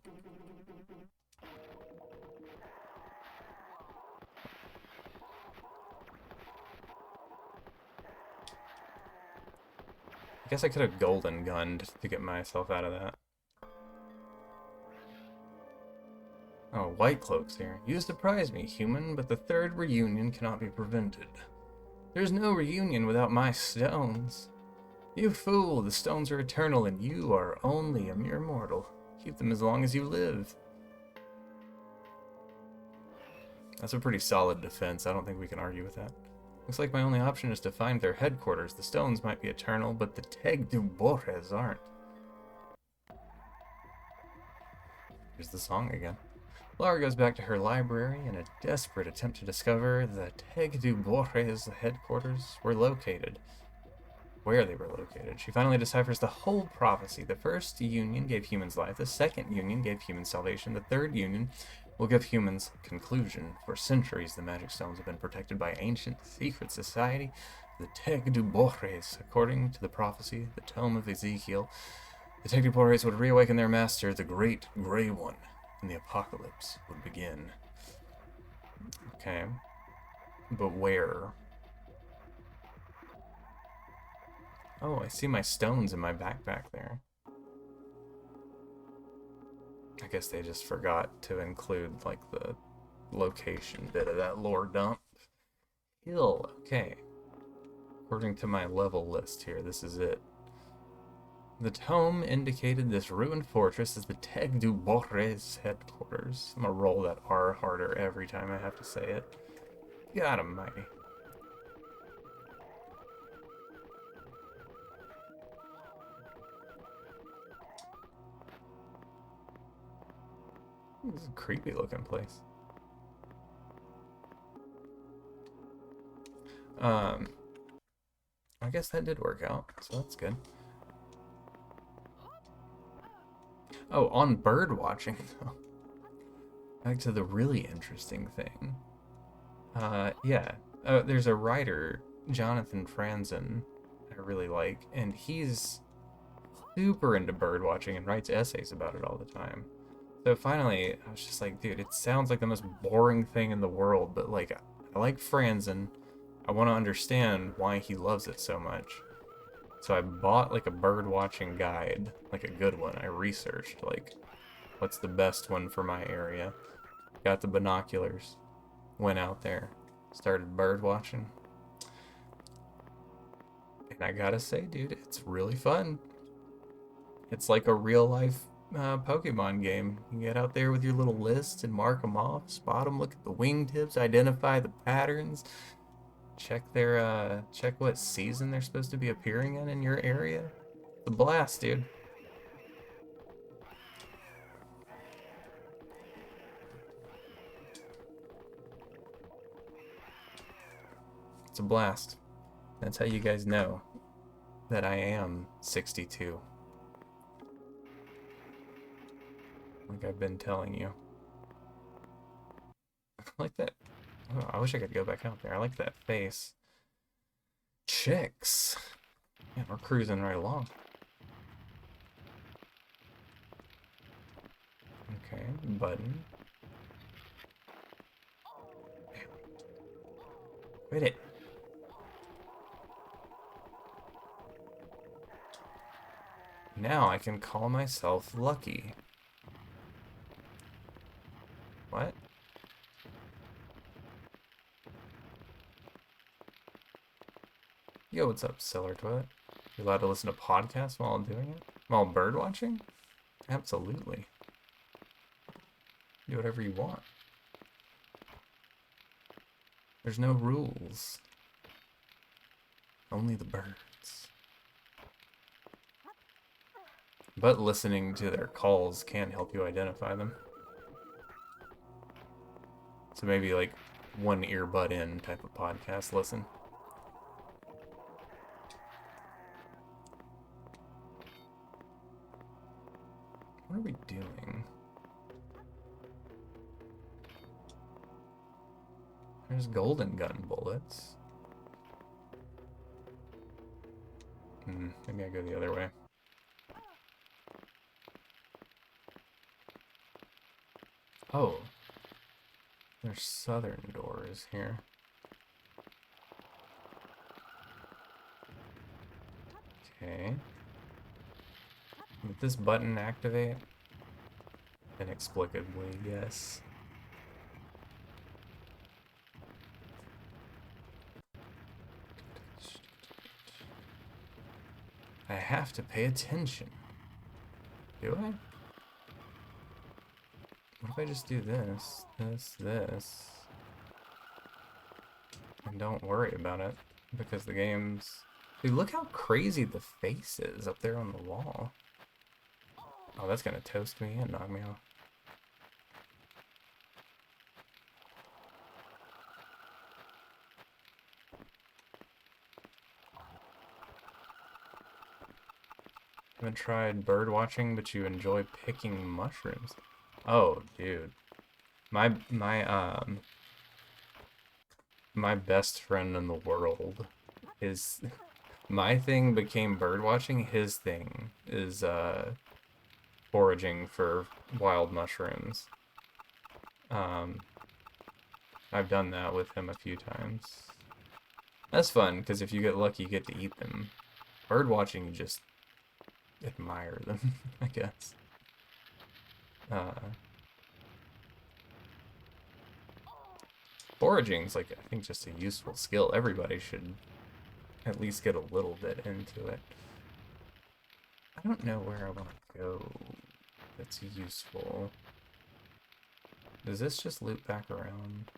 I guess I could have golden gunned to get myself out of that. Oh, White Cloak's here. You surprise me, human, but the third reunion cannot be prevented. There's no reunion without my stones. You fool, the stones are eternal and you are only a mere mortal. Keep them as long as you live. That's a pretty solid defense. I don't think we can argue with that. Looks like my only option is to find their headquarters. The stones might be eternal, but the Teg du Borres aren't. Here's the song again. Lara goes back to her library in a desperate attempt to discover the Teg du Borres headquarters were located. Where they were located. She finally deciphers the whole prophecy. The first union gave humans life. The second union gave humans salvation. The third union will give humans conclusion. For centuries, the magic stones have been protected by ancient secret society, the Teg du Borres. According to the prophecy, the tome of Ezekiel, the Teg du Borres would reawaken their master, the Great Grey One, and the apocalypse would begin. Okay. But where? Oh, I see my stones in my backpack there. I guess they just forgot to include, like, the location bit of that lore dump. Hill, okay. According to my level list here, this is it. The tome indicated this ruined fortress is the Teg du Borres headquarters. I'm gonna roll that R harder every time I have to say it. God almighty. This is a creepy looking place. I guess that did work out, so that's good. Oh, on bird watching though. Back to the really interesting thing. Yeah. There's a writer, Jonathan Franzen, I really like, and he's super into bird watching and writes essays about it all the time. So finally, I was just like, dude, it sounds like the most boring thing in the world, but like, I like Franzen. I want to understand why he loves it so much. So I bought like a bird watching guide, like a good one. I researched like, what's the best one for my area? Got the binoculars, went out there, started bird watching. And I gotta say, dude, it's really fun. It's like a real life Pokemon game. You get out there with your little list and mark them off, spot them, look at the wingtips, identify the patterns, check what season they're supposed to be appearing in your area. It's a blast, dude. It's a blast. That's how you guys know that I am 62. Like I've been telling you. I like that. Oh, I wish I could go back out there. I like that face. Chicks. Yeah, we're cruising right along. Okay, button. Quit it. Now I can call myself lucky. What? Yo, what's up, Cellar Toilet? You allowed to listen to podcasts while I'm doing it? While bird watching? Absolutely. Do whatever you want. There's no rules. Only the birds. But listening to their calls can help you identify them. So maybe like one earbud in type of podcast listen. What are we doing? There's golden gun bullets. Maybe I go the other way. Oh. There's southern doors here. Okay. Did this button activate? Inexplicably, yes. I have to pay attention. Do I? What if I just do this, this, and don't worry about it? Because the game's... Dude, look how crazy the face is up there on the wall. Oh, that's gonna toast me and knock me off. Haven't tried bird watching, but you enjoy picking mushrooms. Oh, dude. My best friend in the world is... My thing became bird watching, his thing is foraging for wild mushrooms. I've done that with him a few times. That's fun, because if you get lucky, you get to eat them. Bird watching, you just admire them, I guess. Foraging's like, I think, just a useful skill. Everybody should at least get a little bit into it. I don't know where I want to go that's useful. Does this just loop back around?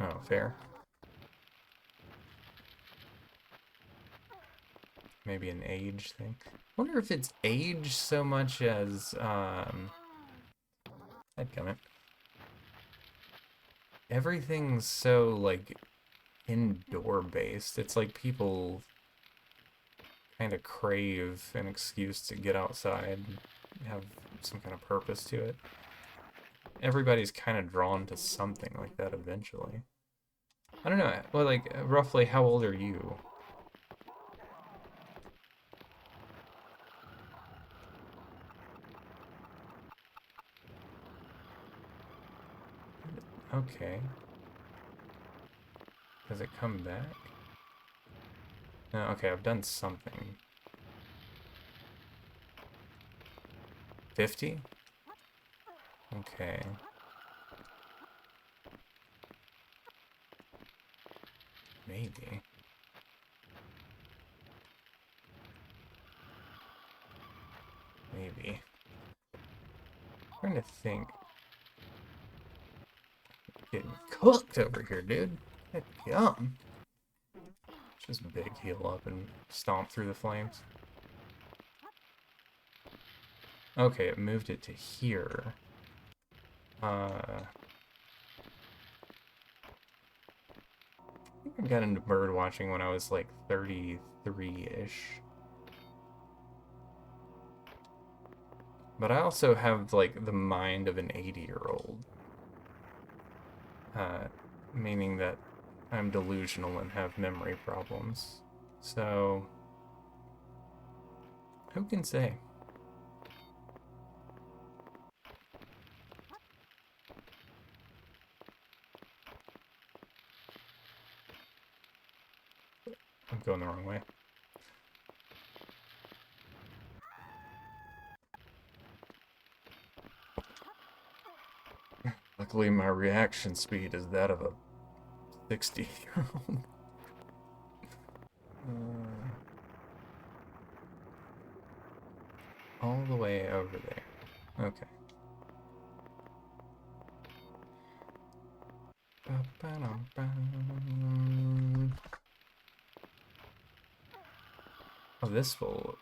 Oh, fair. Maybe an age thing. I wonder if it's age so much as, headgummit. Everything's so, like, indoor based. It's like people kind of crave an excuse to get outside, have some kind of purpose to it. Everybody's kind of drawn to something like that eventually. I don't know, well, like, roughly how old are you? Okay. Does it come back? No, okay, I've done something. 50? Okay. Maybe. Maybe. I'm trying to think. Getting cooked over here, dude. Heck, yum. Just big heal up and stomp through the flames. Okay, it moved it to here. I think I got into bird watching when I was like 33-ish. But I also have like the mind of an 80-year-old. Meaning that I'm delusional and have memory problems. So, who can say? I'm going the wrong way. Luckily, my reaction speed is that of a 60-year-old. All the way over there. Okay. Oh, this will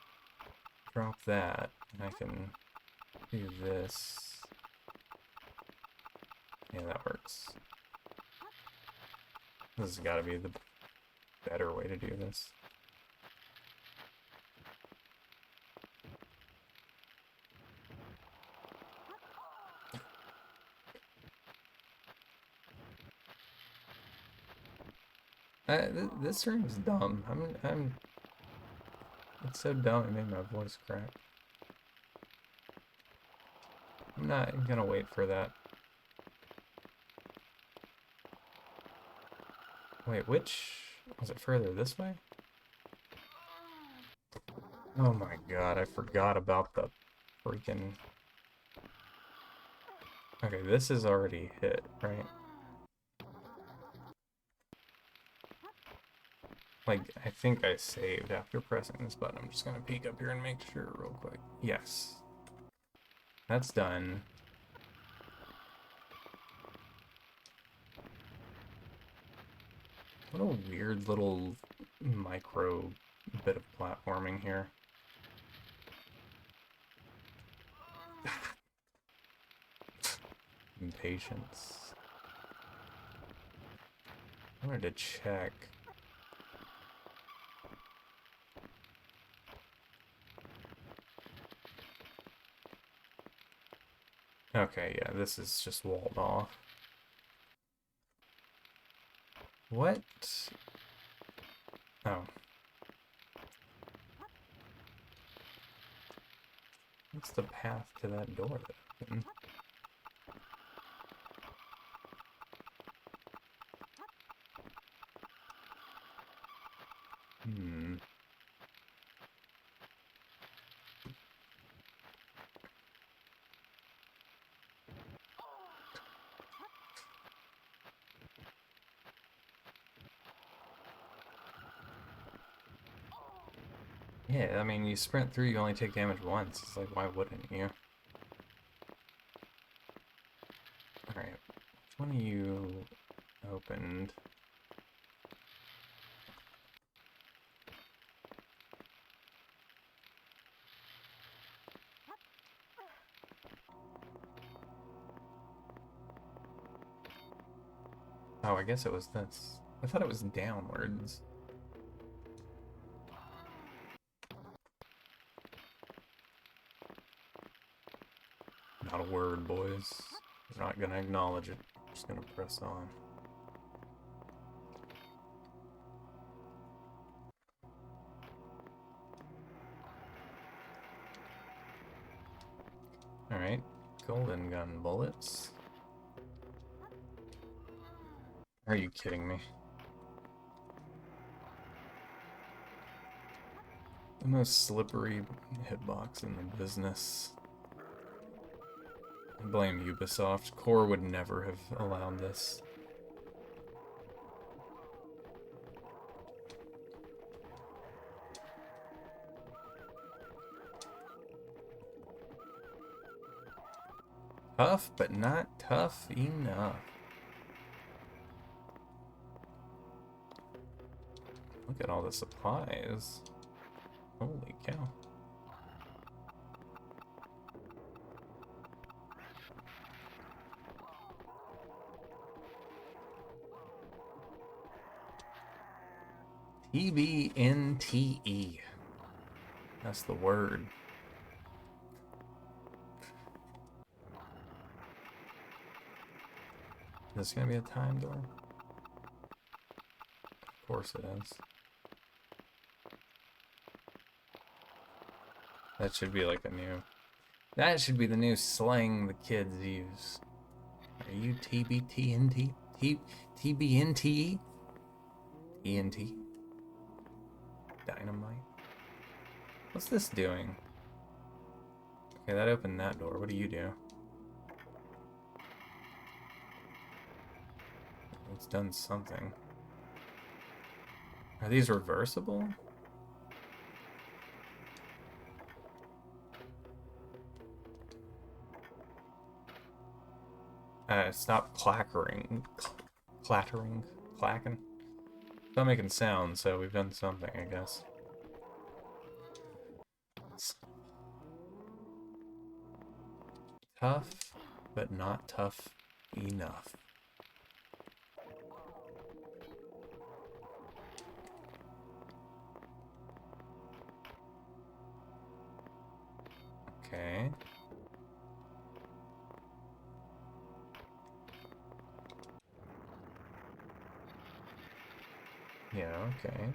drop that, and I can do this. Yeah, that works. This has got to be the better way to do this. This room's dumb. It's so dumb it made my voice crack. I'm not gonna wait for that. Wait, which... Was it further this way? Oh my god, I forgot about the freaking... Okay, this is already hit, right? Like, I think I saved after pressing this button. I'm just gonna peek up here and make sure real quick. Yes. That's done. What a weird little micro bit of platforming here. Impatience. I wanted to check. Okay, yeah, this is just walled off. What? Oh. What's the path to that door that opened? Hmm. Yeah, I mean, you sprint through, you only take damage once. It's like, why wouldn't you? Alright, which one of you opened? Oh, I guess it was this. I thought it was downwards. Not a word, boys. We're not gonna acknowledge it. Just gonna press on. Alright, golden gun bullets. Are you kidding me? The most slippery hitbox in the business. I blame Ubisoft. Core would never have allowed this. Tough, but not tough enough. Look at all the supplies. Holy cow. TBNTE. That's the word. Is this gonna be a time door? Of course it is. That should be like a new... That should be the new slang the kids use. Are you TBTNT? TBNT? ENT? Dynamite? What's this doing? Okay, that opened that door. What do you do? It's done something. Are these reversible? Stop clackering. Clattering? Clacking? It's not making sound, so we've done something, I guess. Tough, but not tough enough. Okay. Yeah, okay.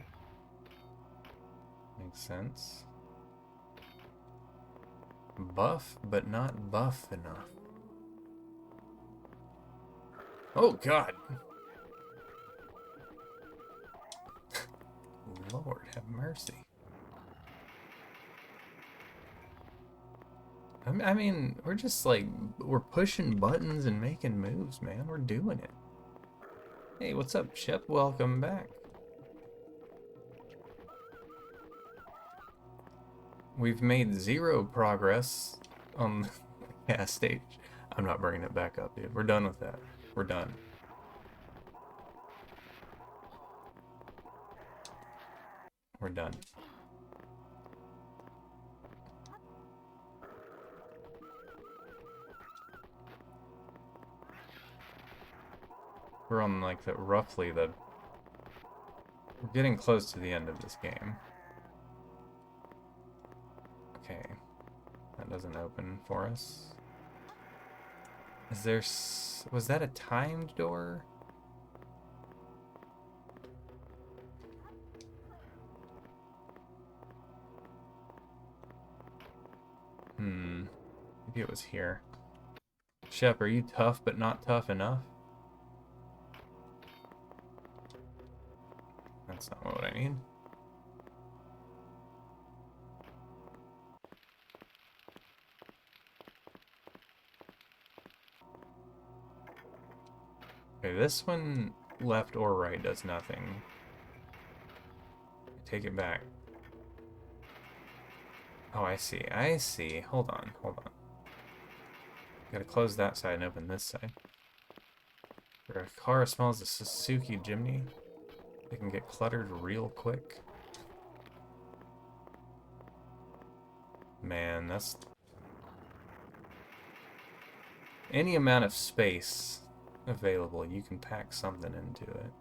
Makes sense. Buff, but not buff enough. Oh, God! Lord, have mercy. I mean, we're just like, we're pushing buttons and making moves, man. We're doing it. Hey, what's up, Chip? Welcome back. We've made 0 progress on the gas stage. I'm not bringing it back up, dude. We're done with that. We're done. We're done. We're on like roughly the... We're getting close to the end of this game. Okay. That doesn't open for us. Is there... Was that a timed door? Maybe it was here. Shep, are you tough but not tough enough? That's not what I need. Okay, this one, left or right, does nothing. Take it back. Oh, I see. I see. Hold on. Hold on. Gotta close that side and open this side. Where a car smells a Suzuki Jimny, it can get cluttered real quick. Man, that's... Any amount of space available, you can pack something into it.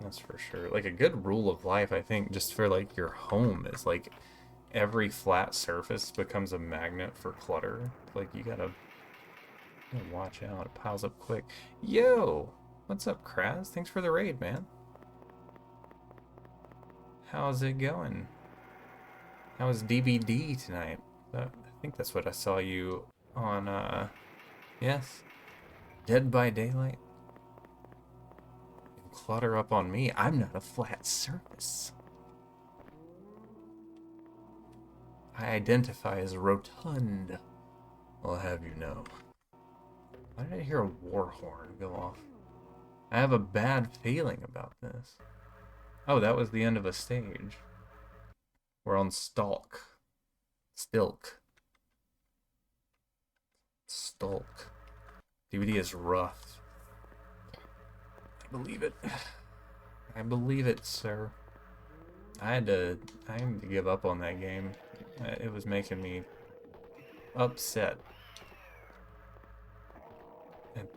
That's for sure. Like, a good rule of life, I think, just for, like, your home is, like, every flat surface becomes a magnet for clutter. Like, you gotta watch out. It piles up quick. Yo! What's up, Kraz? Thanks for the raid, man. How's it going? How was DBD tonight? I think that's what I saw you on, yes. Dead by Daylight. Clutter up on me. I'm not a flat surface. I identify as rotund. I'll have you know. Why did I hear a war horn go off? I have a bad feeling about this. Oh, that was the end of a stage. We're on Stalk. Stilk. Stalk. DVD is rough. I believe it. I believe it, sir. I had to give up on that game. It was making me upset. And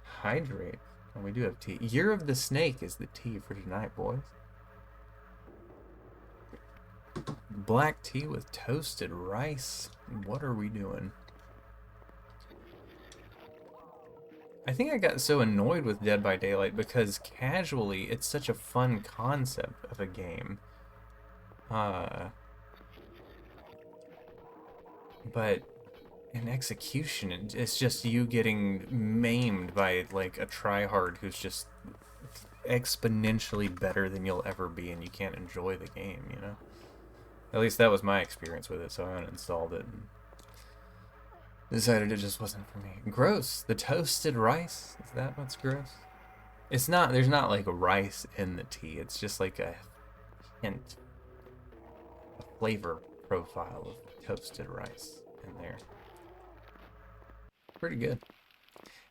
hydrate. And we do have tea. Year of the Snake is the tea for tonight, boys. Black tea with toasted rice. What are we doing? I think I got so annoyed with Dead by Daylight because casually it's such a fun concept of a game. But in execution, it's just you getting maimed by like a tryhard who's just exponentially better than you'll ever be, and you can't enjoy the game, you know? At least that was my experience with it, so I uninstalled it and decided it just wasn't for me. Gross. The toasted rice? Is that what's gross? It's not, there's not like rice in the tea. It's just like a hint, a flavor profile of toasted rice in there. Pretty good.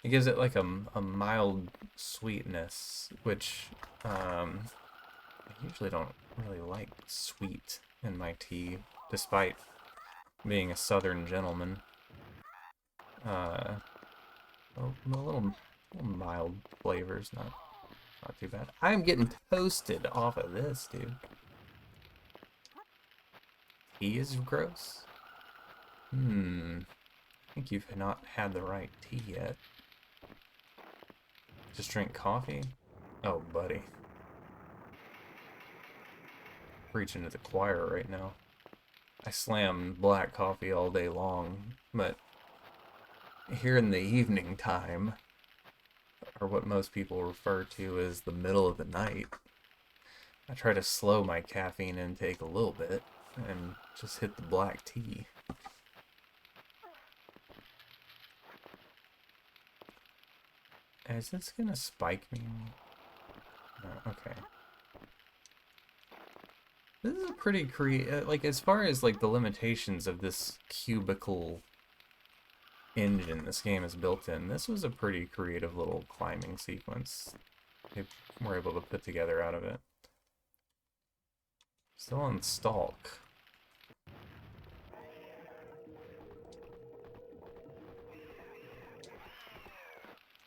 It gives it like a mild sweetness, which I usually don't really like sweet in my tea, despite being a southern gentleman. A little mild flavors, not too bad. I'm getting toasted off of this, dude. Tea is gross? I think you've not had the right tea yet. Just drink coffee? Oh, buddy. Preaching to the choir right now. I slam black coffee all day long, but here in the evening time, or what most people refer to as the middle of the night, I try to slow my caffeine intake a little bit and just hit the black tea. Is this gonna spike me? No, okay. This is a pretty like, as far as like the limitations of this cubicle engine this game is built in, this was a pretty creative little climbing sequence they were able to put together out of it. Still on stalk.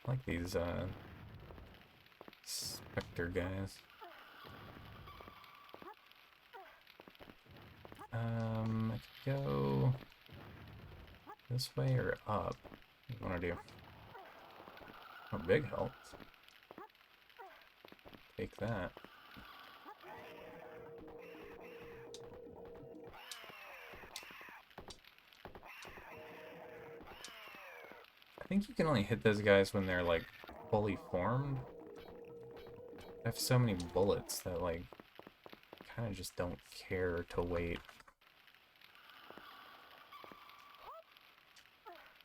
I like these Spectre guys. I could go this way or up. What do you want to do? Oh, big health. Take that. I think you can only hit those guys when they're like fully formed. I have so many bullets that like kind of just don't care to wait.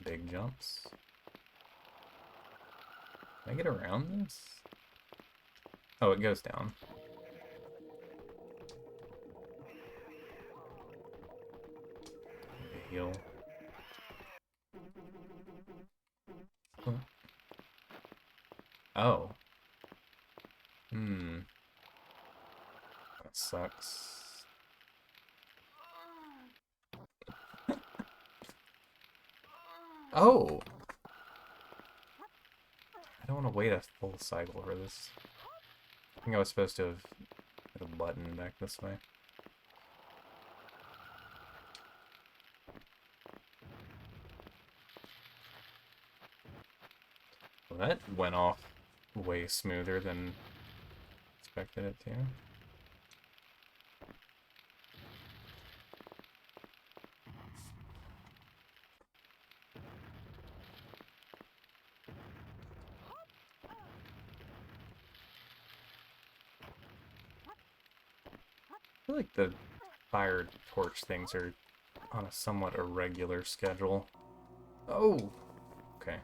Big jumps. Can I get around this? Oh, it goes down. Heal. Oh. That sucks. Oh! I don't want to wait a full cycle for this. I think I was supposed to have hit a button back this way. Well, that went off way smoother than expected it to. I feel like the fire torch things are on a somewhat irregular schedule. Oh! Okay.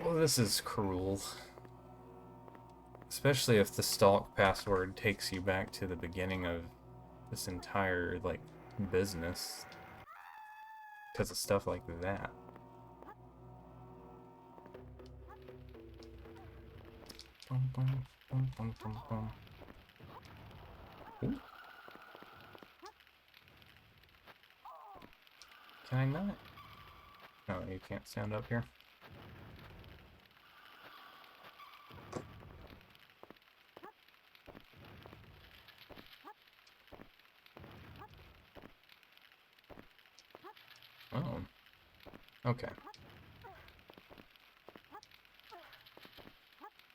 Well, this is cruel. Especially if the stalk password takes you back to the beginning of this entire, like, business. Because of stuff like that. Bum, bum, bum, bum, bum, bum. Ooh. Can I not? No, you can't stand up here. Oh. Okay.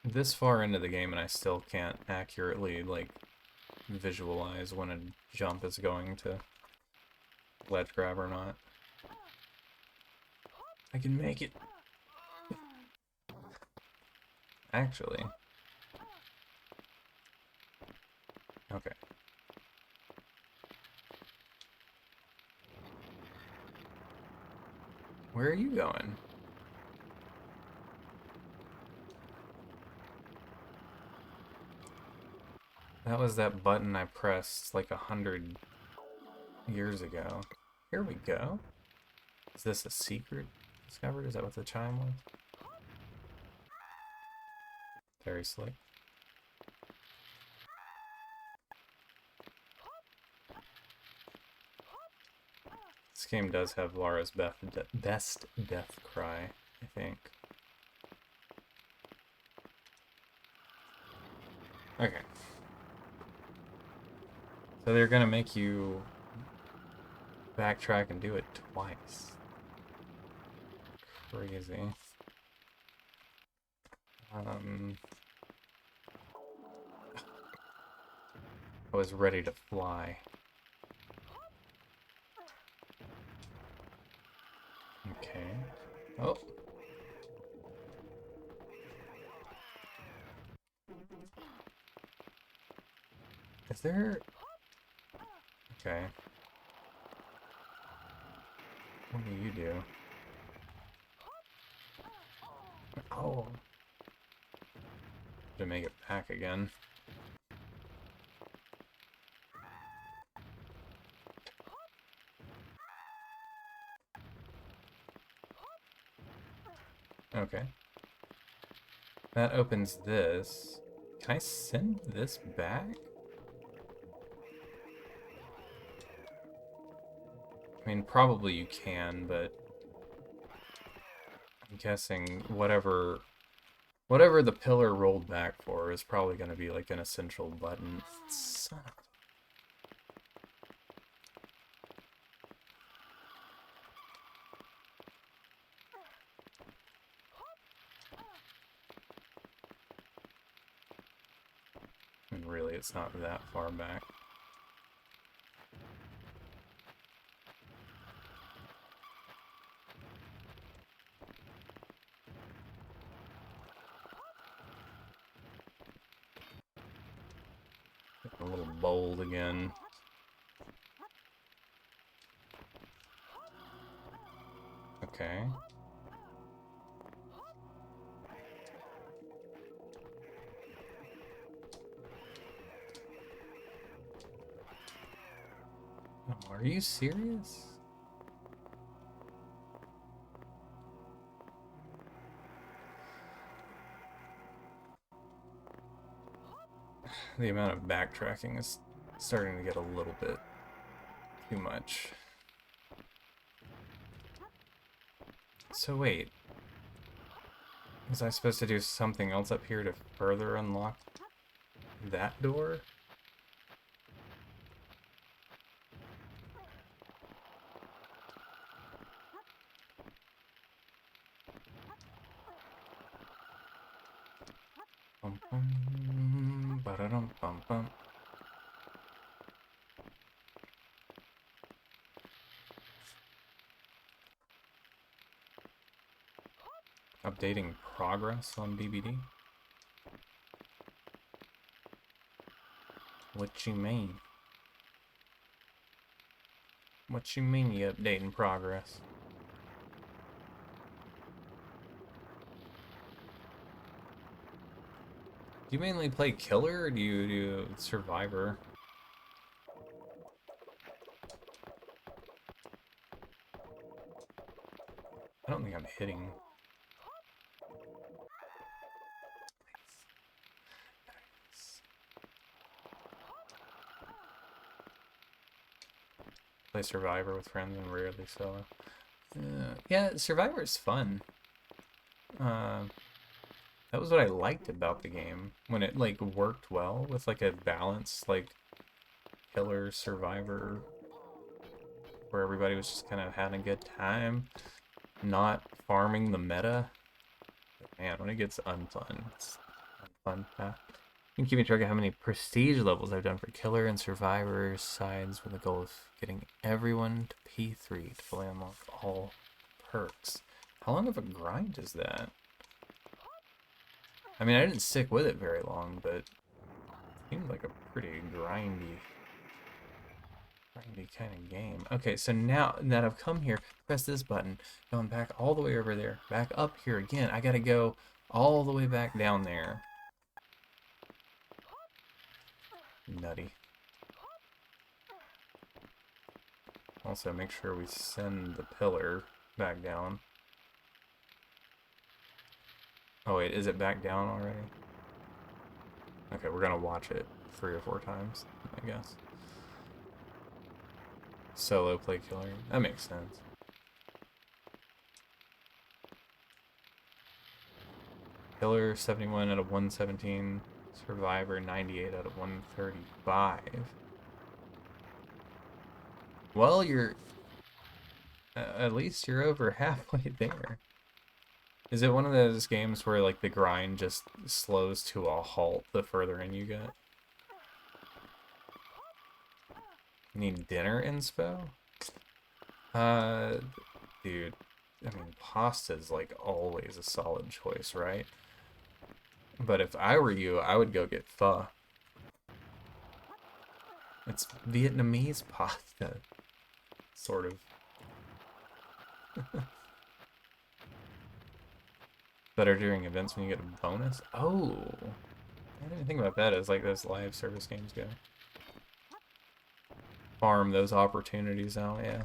This far into the game and I still can't accurately, like, visualize when a jump is going to ledge grab or not. I can make it. Actually. Okay. Where are you going? That was that button I pressed like 100 years ago. Here we go. Is this a secret discovered? Is that what the chime was? Very slick. This game does have Lara's best death cry, I think. Okay. So they're gonna make you backtrack and do it twice. Crazy. Um, I was ready to fly. Okay. Oh. Is there... Okay. What do you do? Oh. To make it back again. Okay. That opens this. Can I send this back? I mean, probably you can, but I'm guessing whatever the pillar rolled back for is probably going to be like an essential button. Son of a... And really, it's not that far back. A little bold again. Okay. Oh, are you serious? The amount of backtracking is starting to get a little bit too much. So wait, was I supposed to do something else up here to further unlock that door? Bum, bum, ba-da-dum, bum, bum. Updating progress on BBD? What you mean? What you mean you updating progress? Do you mainly play killer or do you do survivor? I don't think I'm hitting. Play survivor with friends and rarely solo. Yeah, survivor is fun. That was what I liked about the game when it like worked well with like a balanced like killer survivor where everybody was just kind of having a good time, not farming the meta. But man, when it gets unfun, it's unfun. You can keep track of how many prestige levels I've done for killer and survivor sides with the goal of getting everyone to P3 to fully unlock all perks. How long of a grind is that? I mean, I didn't stick with it very long, but it seemed like a pretty grindy kind of game. Okay, so now that I've come here, press this button, going back all the way over there, back up here again. I gotta go all the way back down there. Nutty. Also, make sure we send the pillar back down. Oh wait, is it back down already? Okay, we're gonna watch it 3 or 4 times, I guess. Solo play killer. That makes sense. Killer 71 out of 117. Survivor 98 out of 135. Well, you're... at least you're over halfway there. Is it one of those games where like the grind just slows to a halt the further in you get? You need dinner inspo? Dude, I mean, pasta's like always a solid choice, right? But if I were you, I would go get pho. It's Vietnamese pasta, sort of. Better during events when you get a bonus? Oh, I didn't think about that as like those live service games go. Farm those opportunities out, yeah.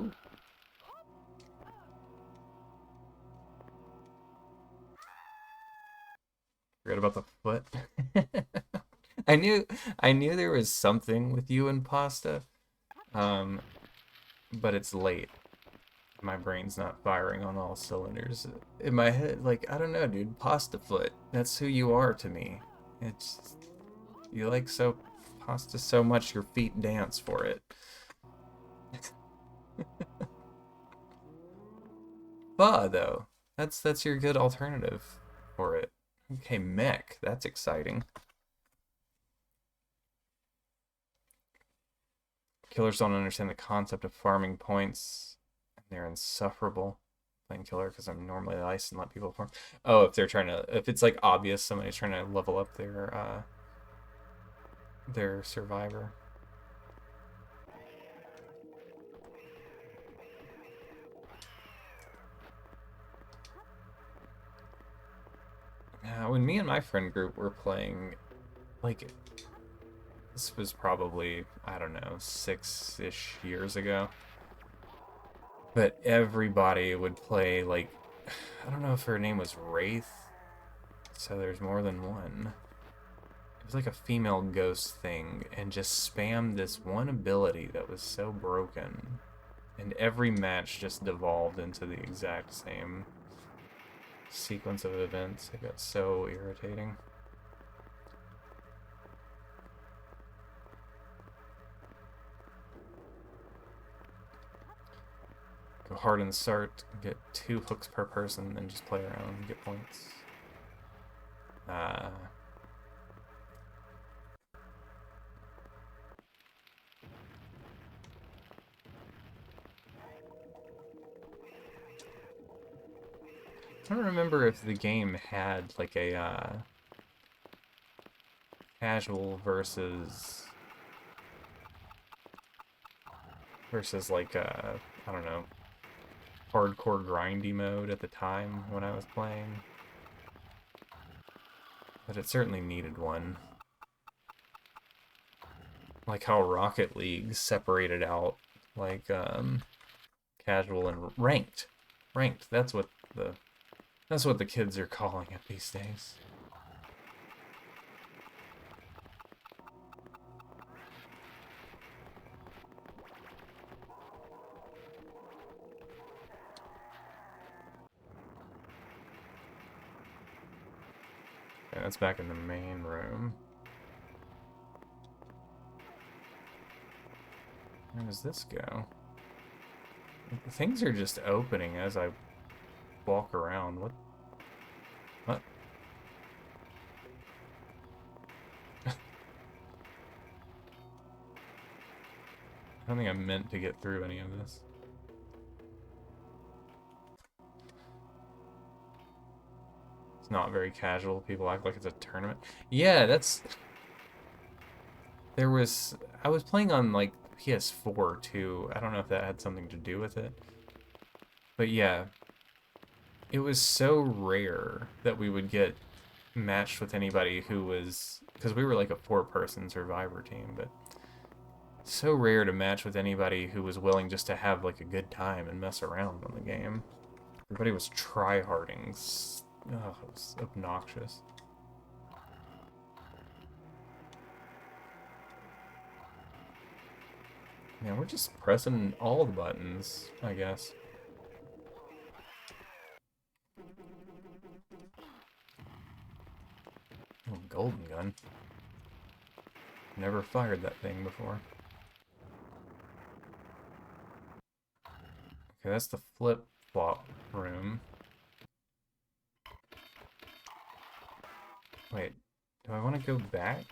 Ooh. Forgot about the foot. I knew there was something with you and pasta. But it's late. My brain's not firing on all cylinders. In my head, like, I don't know, dude. Pasta foot. That's who you are to me. It's you like so pasta so much your feet dance for it. Pho though. That's your good alternative for it. Okay, mech. That's exciting. Killers don't understand the concept of farming points, and they're insufferable. Playing killer because I'm normally nice and let people farm. Oh, if it's like obvious somebody's trying to level up their survivor. When me and my friend group were playing, like, this was probably, I don't know, 6-ish years ago. But everybody would play, like, I don't know if her name was Wraith, so there's more than one. It was like a female ghost thing, and just spammed this one ability that was so broken. And every match just devolved into the exact same sequence of events. It got so irritating. Go hard and start, get 2 hooks per person, and just play around and get points. I don't remember if the game had like a casual versus like I don't know, hardcore grindy mode at the time when I was playing. But it certainly needed one. Like how Rocket League separated out like casual and ranked. Ranked, that's what the kids are calling it these days. Okay, that's back in the main room. Where does this go? Things are just opening as I walk around. What? What? I don't think I meant to get through any of this. It's not very casual. People act like it's a tournament. Yeah, that's... I was playing on, like, PS4, too. I don't know if that had something to do with it. But yeah, it was so rare that we would get matched with anybody who was... Because we were, like, a 4-person survivor team, but... So rare to match with anybody who was willing just to have, like, a good time and mess around on the game. Everybody was try-harding. Oh, it was obnoxious. Man, we're just pressing all the buttons, I guess. Oh, golden gun. Never fired that thing before. Okay, that's the flip flop room. Wait, do I want to go back?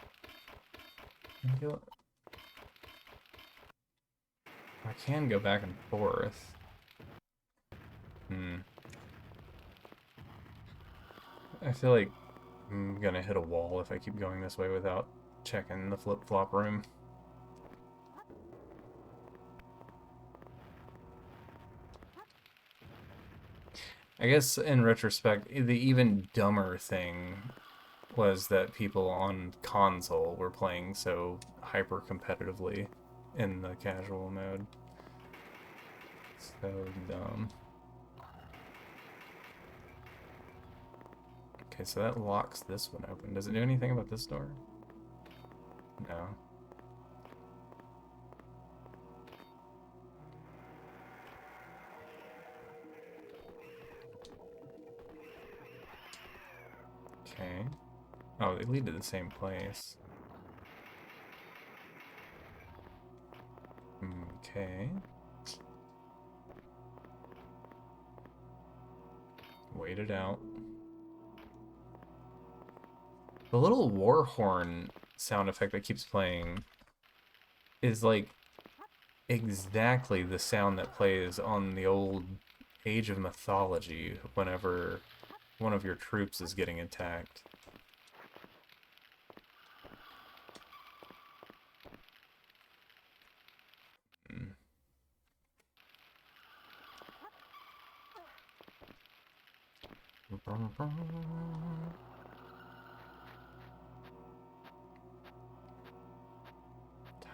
I can go back and forth. I feel like I'm gonna hit a wall if I keep going this way without checking the flip-flop room. I guess in retrospect, the even dumber thing was that people on console were playing so hyper competitively in the casual mode. So dumb. Okay, so that locks this one open. Does it do anything about this door? No. Okay. Oh, they lead to the same place. Okay. Wait it out. The little war horn sound effect that keeps playing is like exactly the sound that plays on the old Age of Mythology whenever one of your troops is getting attacked.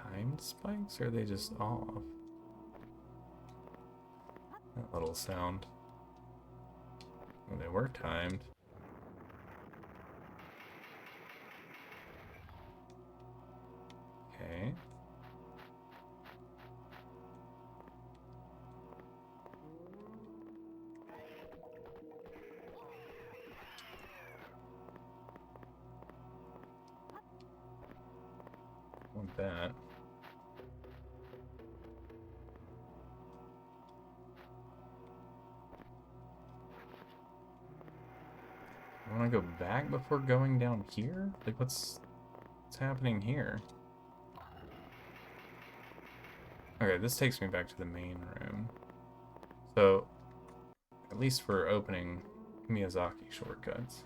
Timed spikes, or are they just off? That little sound. Well, they were timed. Okay. Want that. I want to go back before going down here? Like, what's happening here? Okay, this takes me back to the main room. So, at least we're opening Miyazaki shortcuts.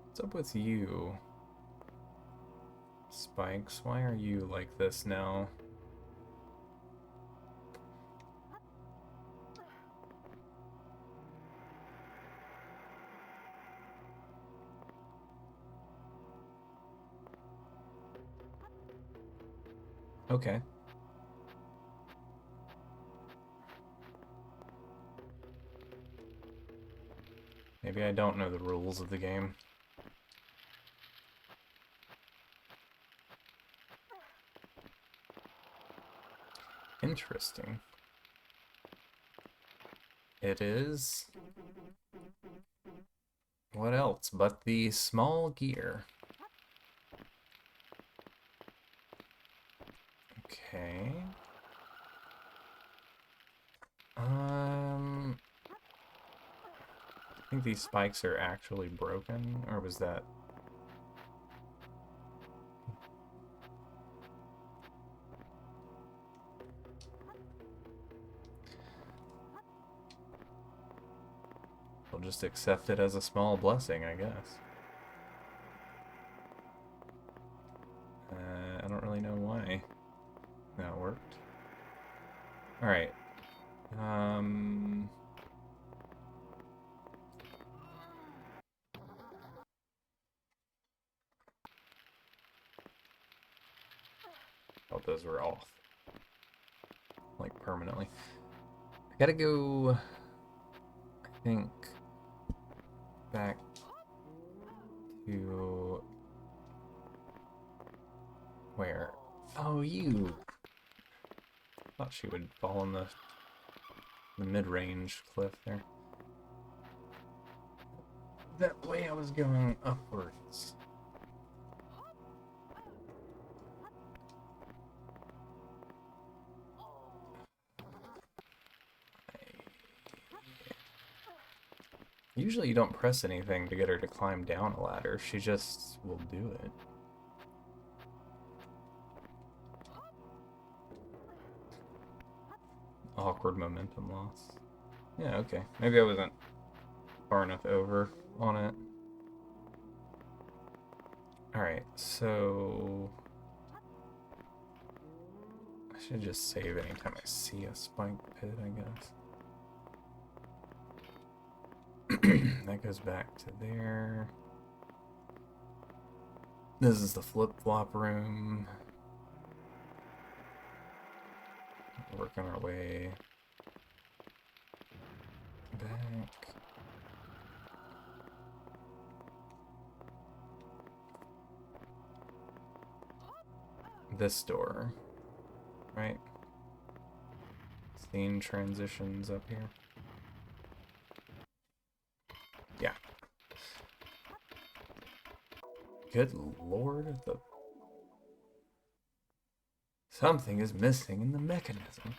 What's up with you? Spikes, why are you like this now? Okay. Maybe I don't know the rules of the game. Interesting. It is... What else but the small gear? Okay. I think these spikes are actually broken, or was that... We'll just accept it as a small blessing, I guess. I don't really know why that worked. Alright. Oh, those were off. Like, permanently. I gotta go... I think... back to... Where? Oh, you! Thought she would fall in the mid-range cliff there. That way I was going upwards. Usually you don't press anything to get her to climb down a ladder. She just will do it. Awkward momentum loss. Yeah, okay. Maybe I wasn't far enough over on it. Alright, so... I should just save anytime I see a spike pit, I guess. That goes back to there. This is the flip-flop room. Working our way back. This door, right? Scene transitions up here. Yeah. Good lord, something is missing in the mechanism.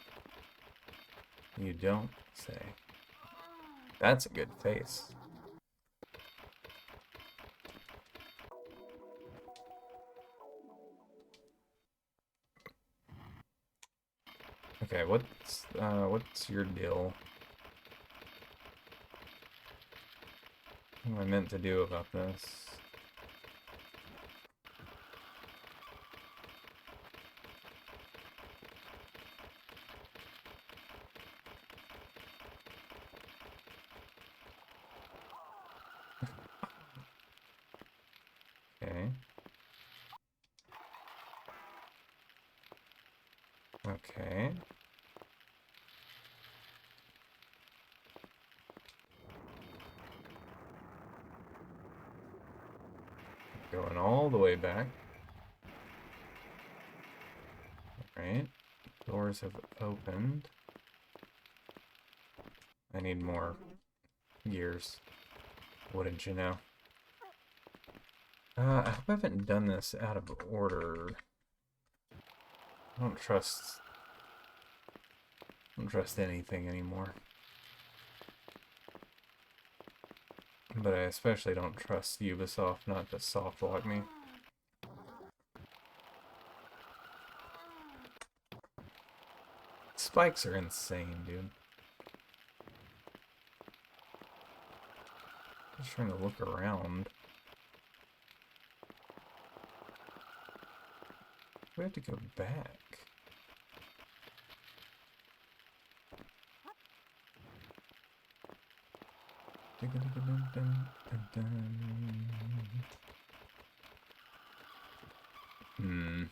You don't say. That's a good face. Okay, what's your deal? What am I meant to do about this? Okay. Okay. Going all the way back. Right. Doors have opened. I need more gears. Wouldn't you know? I hope I haven't done this out of order. I don't trust anything anymore. But I especially don't trust Ubisoft not to soft lock me. Spikes are insane, dude. Just trying to look around. We have to go back. Hmm.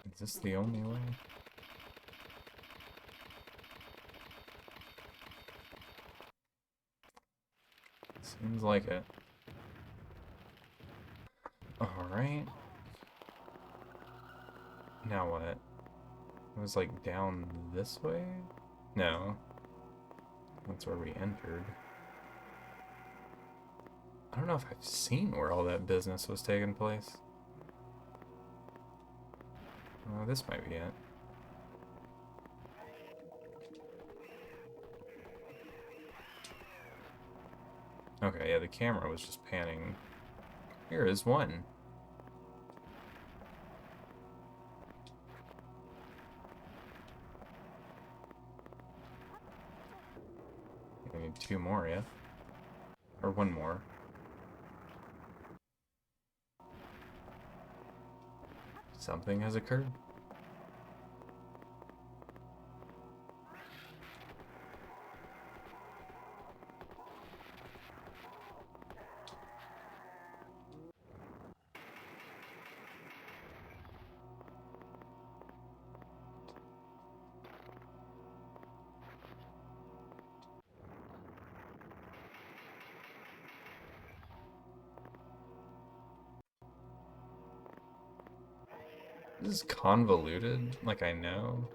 Is this the only way? Seems like it. Alright. Now what? It was like down this way? No. That's where we entered. I don't know if I've seen where all that business was taking place. Oh, this might be it. Okay, yeah, the camera was just panning. Here is one. I need two more, yeah? Or one more. Something has occurred. This is convoluted, like I know.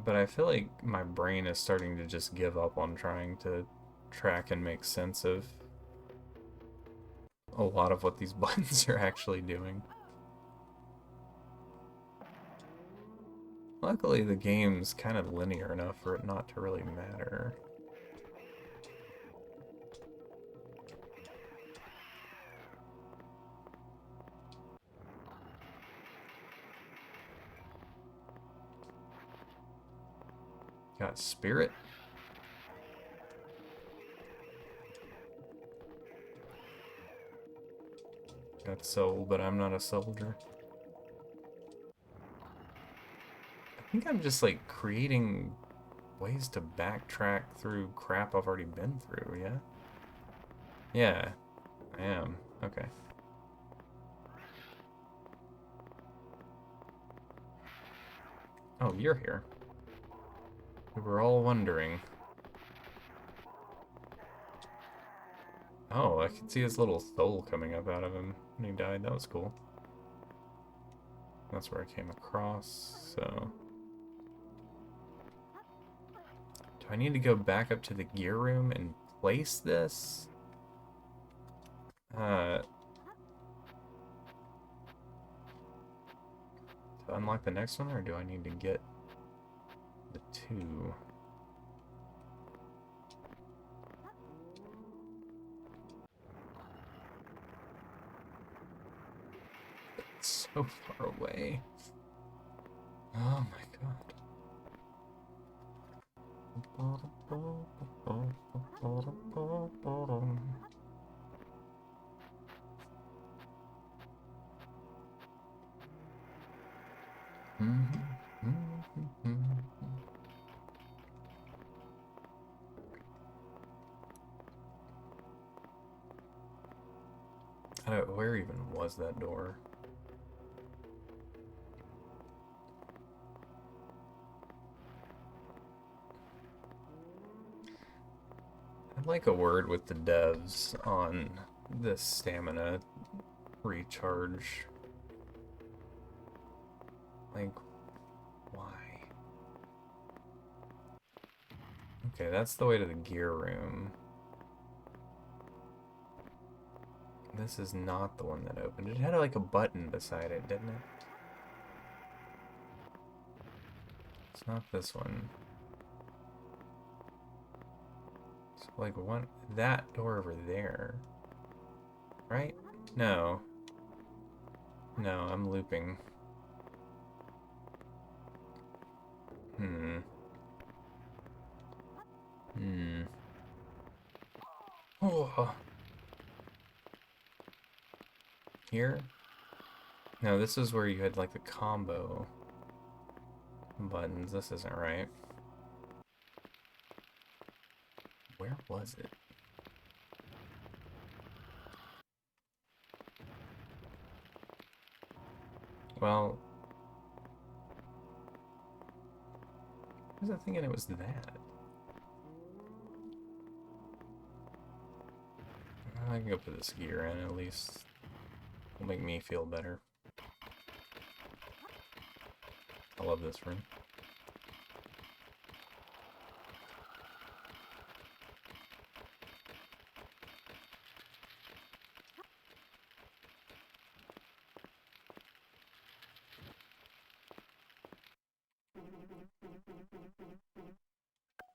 But I feel like my brain is starting to just give up on trying to track and make sense of a lot of what these buttons are actually doing. Luckily, the game's kind of linear enough for it not to really matter. Got spirit. Got soul, but I'm not a soldier. I think I'm just like creating ways to backtrack through crap I've already been through, yeah? Yeah, I am. Okay. Oh, you're here. We were all wondering. Oh, I could see his little soul coming up out of him when he died. That was cool. That's where I came across, so... Do I need to go back up to the gear room and place this? To unlock the next one, or do I need to get the two? It's so far away. Oh my god. Where even was that door? I'd like a word with the devs on this stamina recharge. Like, why? Okay, that's the way to the gear room. This is not the one that opened. It had like a button beside it, didn't it? It's not this one. It's like one, that door over there. Right? No. No, I'm looping. Oh. Here? No, this is where you had like the combo buttons. This isn't right. Where was it? Well, I was thinking it was that. I can go put this gear in at least. It'll make me feel better. I love this room.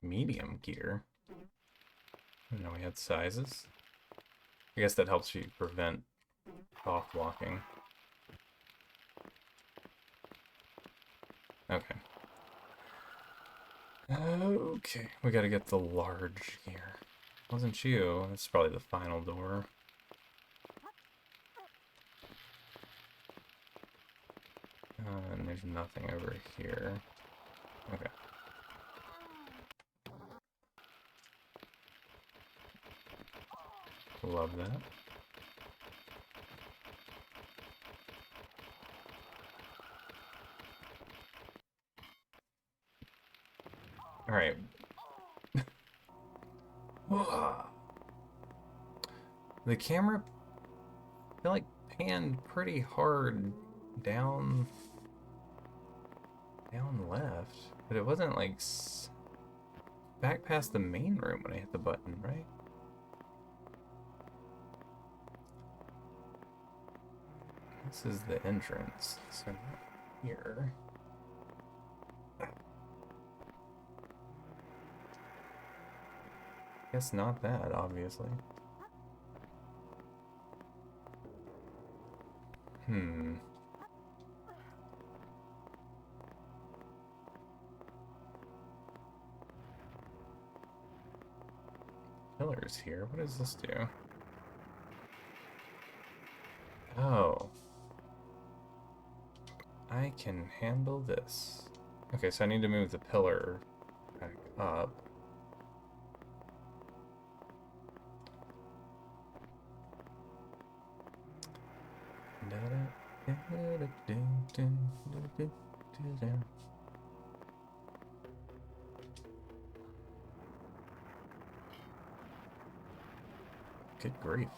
Medium gear? I didn't know we had sizes. I guess that helps you prevent off walking. Okay. Okay, we gotta get the large gear. Wasn't you? That's probably the final door. And there's nothing over here. Okay. Love that. Alright. The camera, I feel like, panned pretty hard down left, but it wasn't like back past the main room when I hit the button, right? This is the entrance, so here. Guess not that, obviously. Hmm. Pillars here. What does this do? Oh. I can handle this. Okay, so I need to move the pillar back up. Good grief.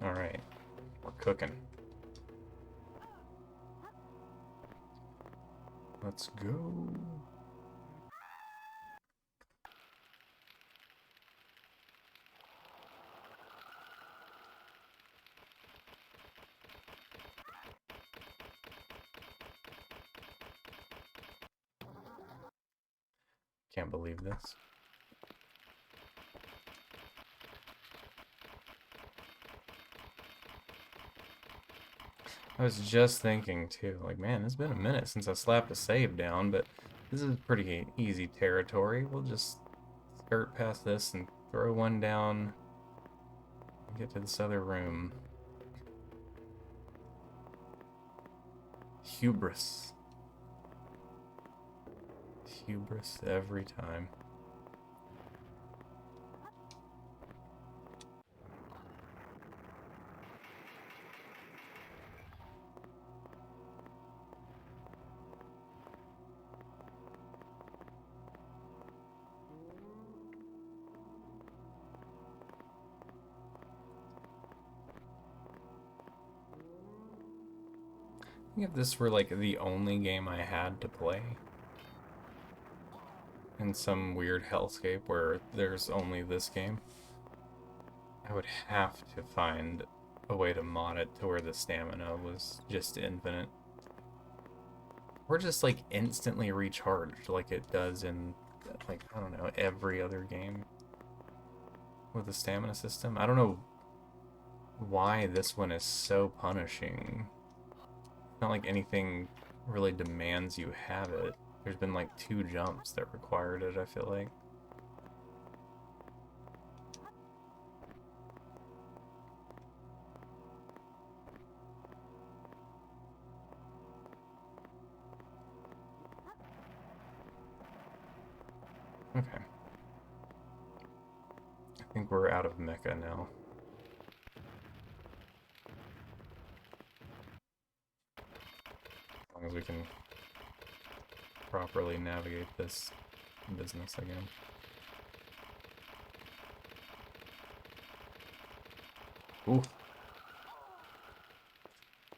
All right, we're cooking. Let's go. Can't believe this. I was just thinking too, like, man, it's been a minute since I slapped a save down, but this is pretty easy territory. We'll just skirt past this and throw one down and get to this other room. Hubris. Hubris every time. I think if this were like the only game I had to play in some weird hellscape where there's only this game, I would have to find a way to mod it to where the stamina was just infinite. Or just like instantly recharged like it does in, like, I don't know, every other game with the stamina system. I don't know why this one is so punishing. It's not like anything really demands you have it. There's been like 2 jumps that required it, I feel like. Okay. I think we're out of mecha now. As long as we can properly navigate this business again. Ooh.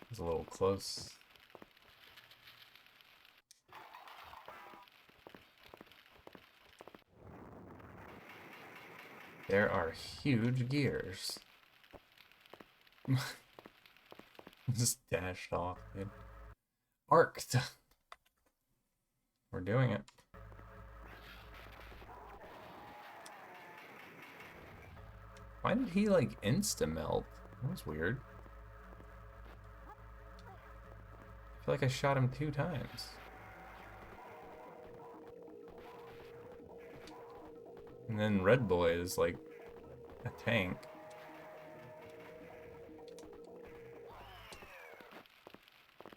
It's a little close. There are huge gears. Just dashed off, dude. Arced. We're doing it. Why did he like insta-melt? That was weird. I feel like I shot him 2 times. And then Red Boy is like a tank.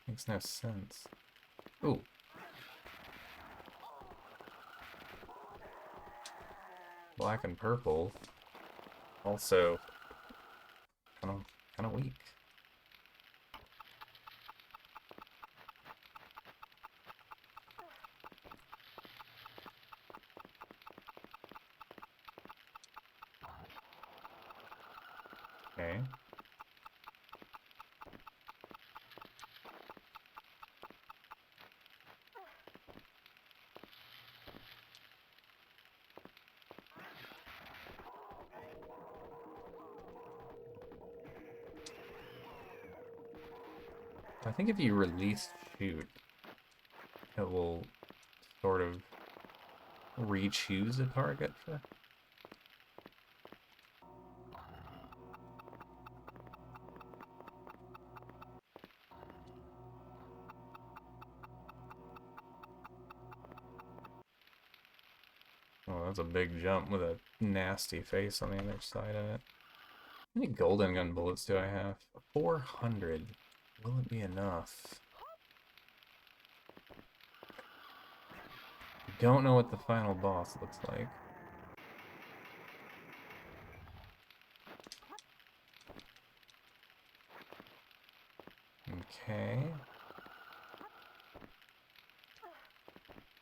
Makes no sense. Ooh. Black and purple. Also kind of weak. Okay. I think if you release shoot, it will sort of re-choose a target for... Oh, that's a big jump with a nasty face on the other side of it. How many golden gun bullets do I have? 400. Will it be enough? Don't know what the final boss looks like. Okay.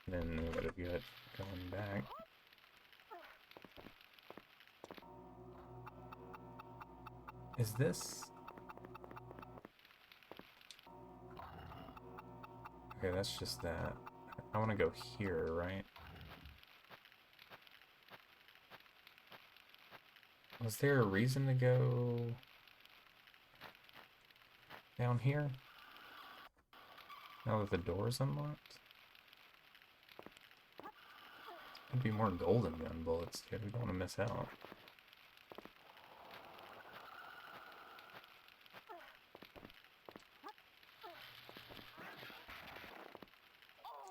Then we gotta get going back. Is this... Okay, that's just that. I want to go here, right? Was there a reason to go down here? Now that the door's unlocked? There'd be more golden gun bullets, dude. We don't want to miss out.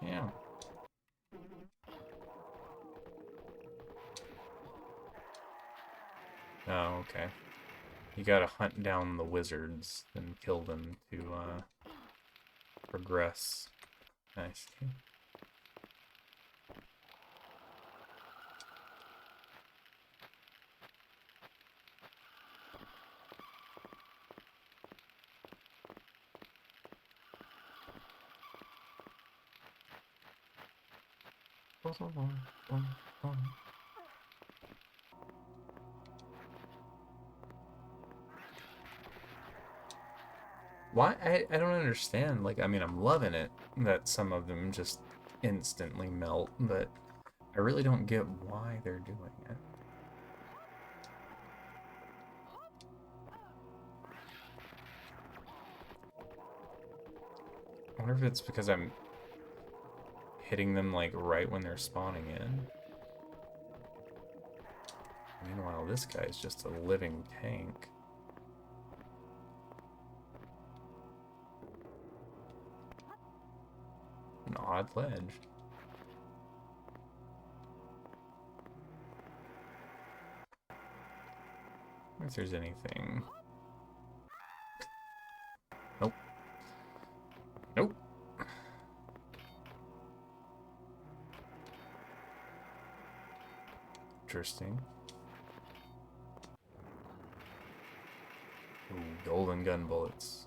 Yeah. Oh, okay. You gotta hunt down the wizards and kill them to progress. Nice. Why? I don't understand. Like, I mean, I'm loving it that some of them just instantly melt, but I really don't get why they're doing it. I wonder if it's because I'm hitting them, like, right when they're spawning in. Meanwhile, this guy's just a living tank. An odd ledge. If there's anything. Nope. Nope. Interesting. Ooh, golden gun bullets.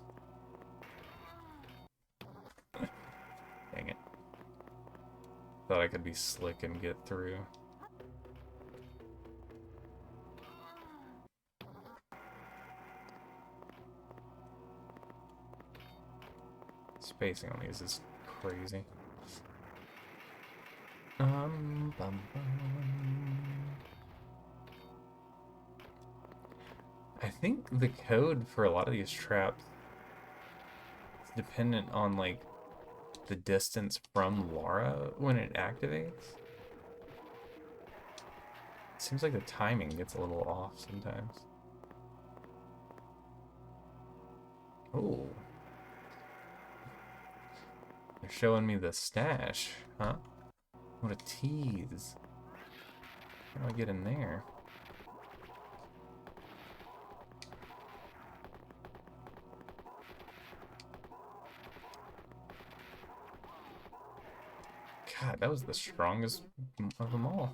Dang it. Thought I could be slick and get through. Spacing on these is crazy. Bum, bum. I think the code for a lot of these traps is dependent on, like, the distance from Lara when it activates. It seems like the timing gets a little off sometimes. Oh. They're showing me the stash, huh? What a tease. How do I get in there? God, that was the strongest of them all.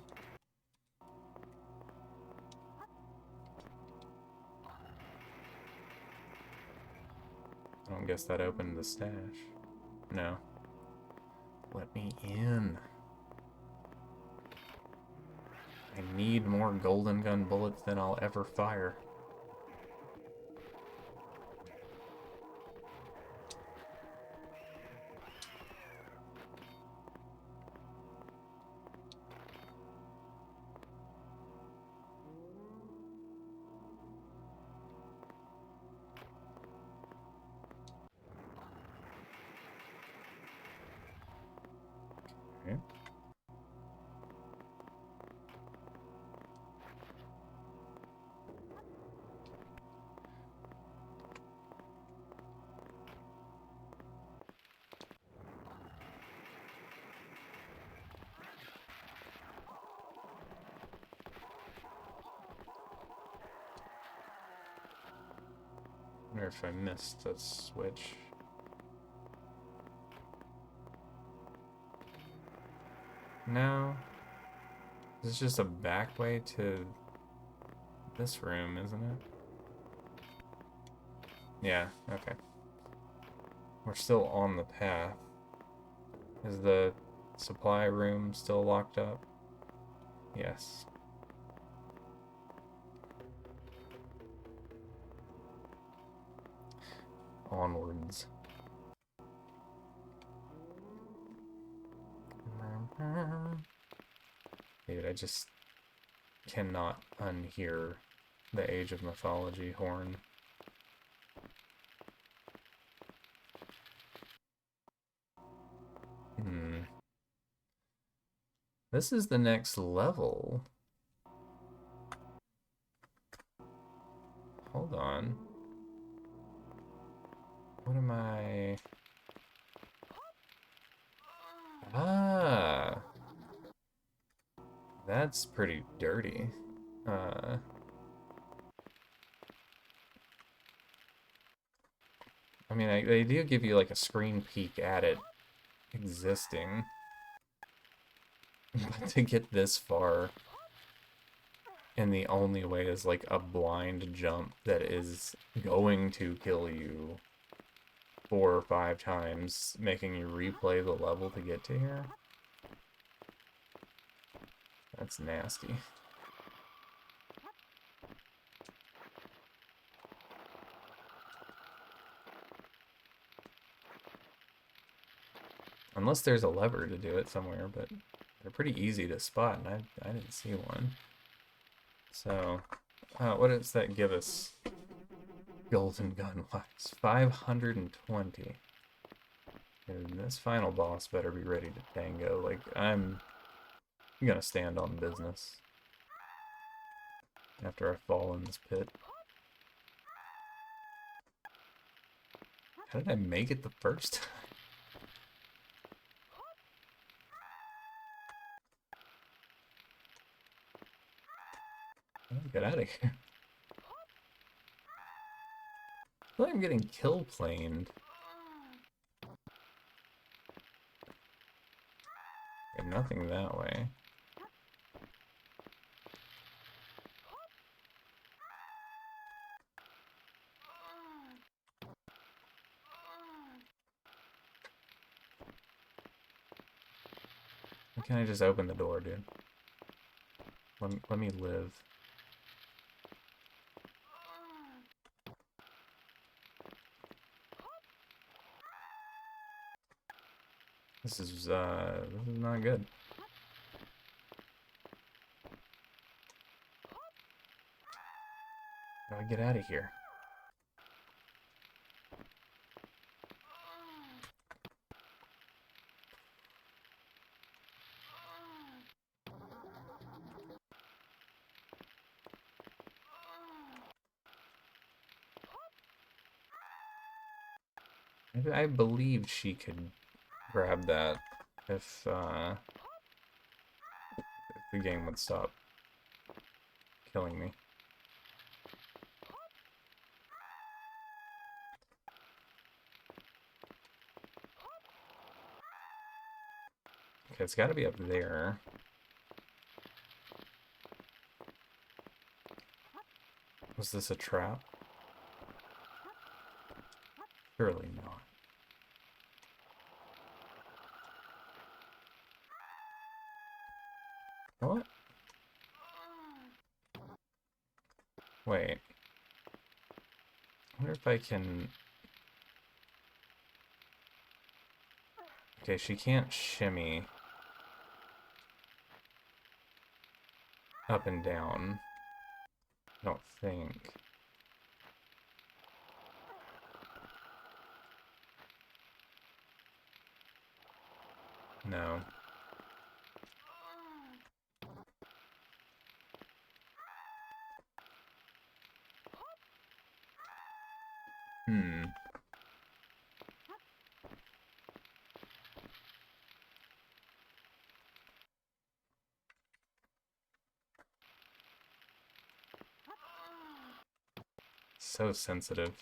I don't guess that opened the stash. No. Let me in. I need more golden gun bullets than I'll ever fire. wonder if I missed a switch. No. This is just a back way to this room, isn't it? Yeah, okay. We're still on the path. Is the supply room still locked up? Yes. Onwards. Dude, I just cannot unhear the Age of Mythology horn. This is the next level. Hold on. What am I... Ah! That's pretty dirty. I mean, they do give you like a screen peek at it existing. But to get this far, and the only way is like a blind jump that is going to kill you 4 or 5 times, making you replay the level to get to here. That's nasty. Unless there's a lever to do it somewhere, but they're pretty easy to spot, and I didn't see one. So, what does that give us? Golden gun-wise, 520. And this final boss better be ready to tango. Like, I'm gonna stand on business after I fall in this pit. How did I make it the first time? Get out of here. I feel like I'm getting kill planed. And nothing that way. Why can't I just open the door, dude? Let me live. This is not good. How do I get out of here? I believed she could grab that if the game would stop killing me. Okay, it's got to be up there. Was this a trap? Surely not. What? Wait. I wonder if I can... Okay, she can't shimmy up and down. I don't think. No. So sensitive.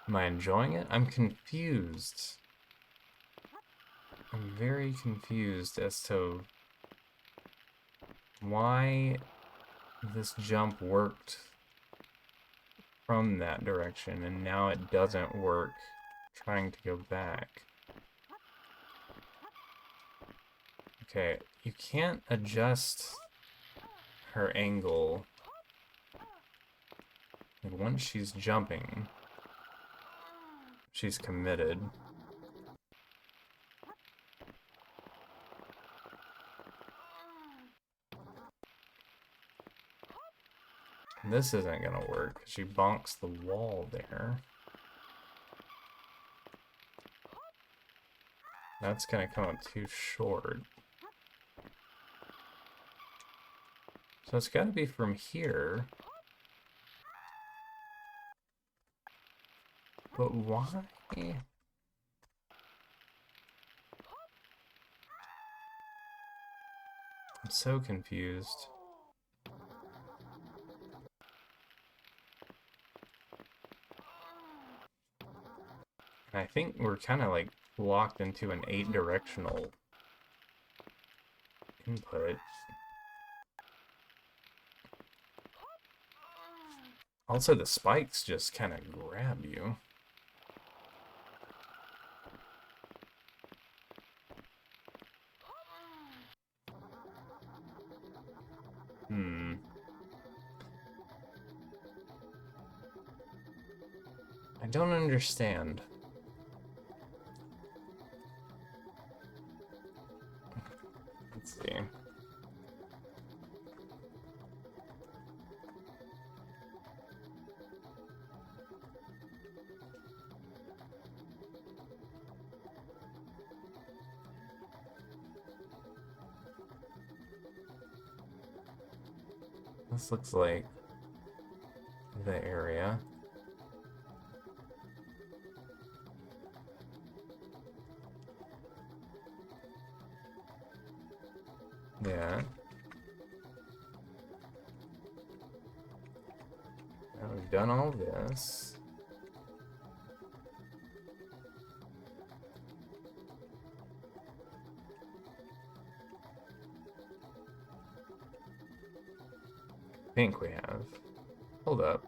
Am I enjoying it? I'm confused. I'm very confused as to why this jump worked from that direction and now it doesn't work trying to go back. Okay, you can't adjust her angle. Like once she's jumping, she's committed. This isn't gonna work. She bonks the wall there. That's gonna come up too short. So it's gotta be from here. But why? I'm so confused. And I think we're kind of like locked into an 8-directional input. Also, the spikes just kind of grab you. I don't understand. Let's see. This looks like the area. Yeah. Now we've done all this. I think we have. Hold up.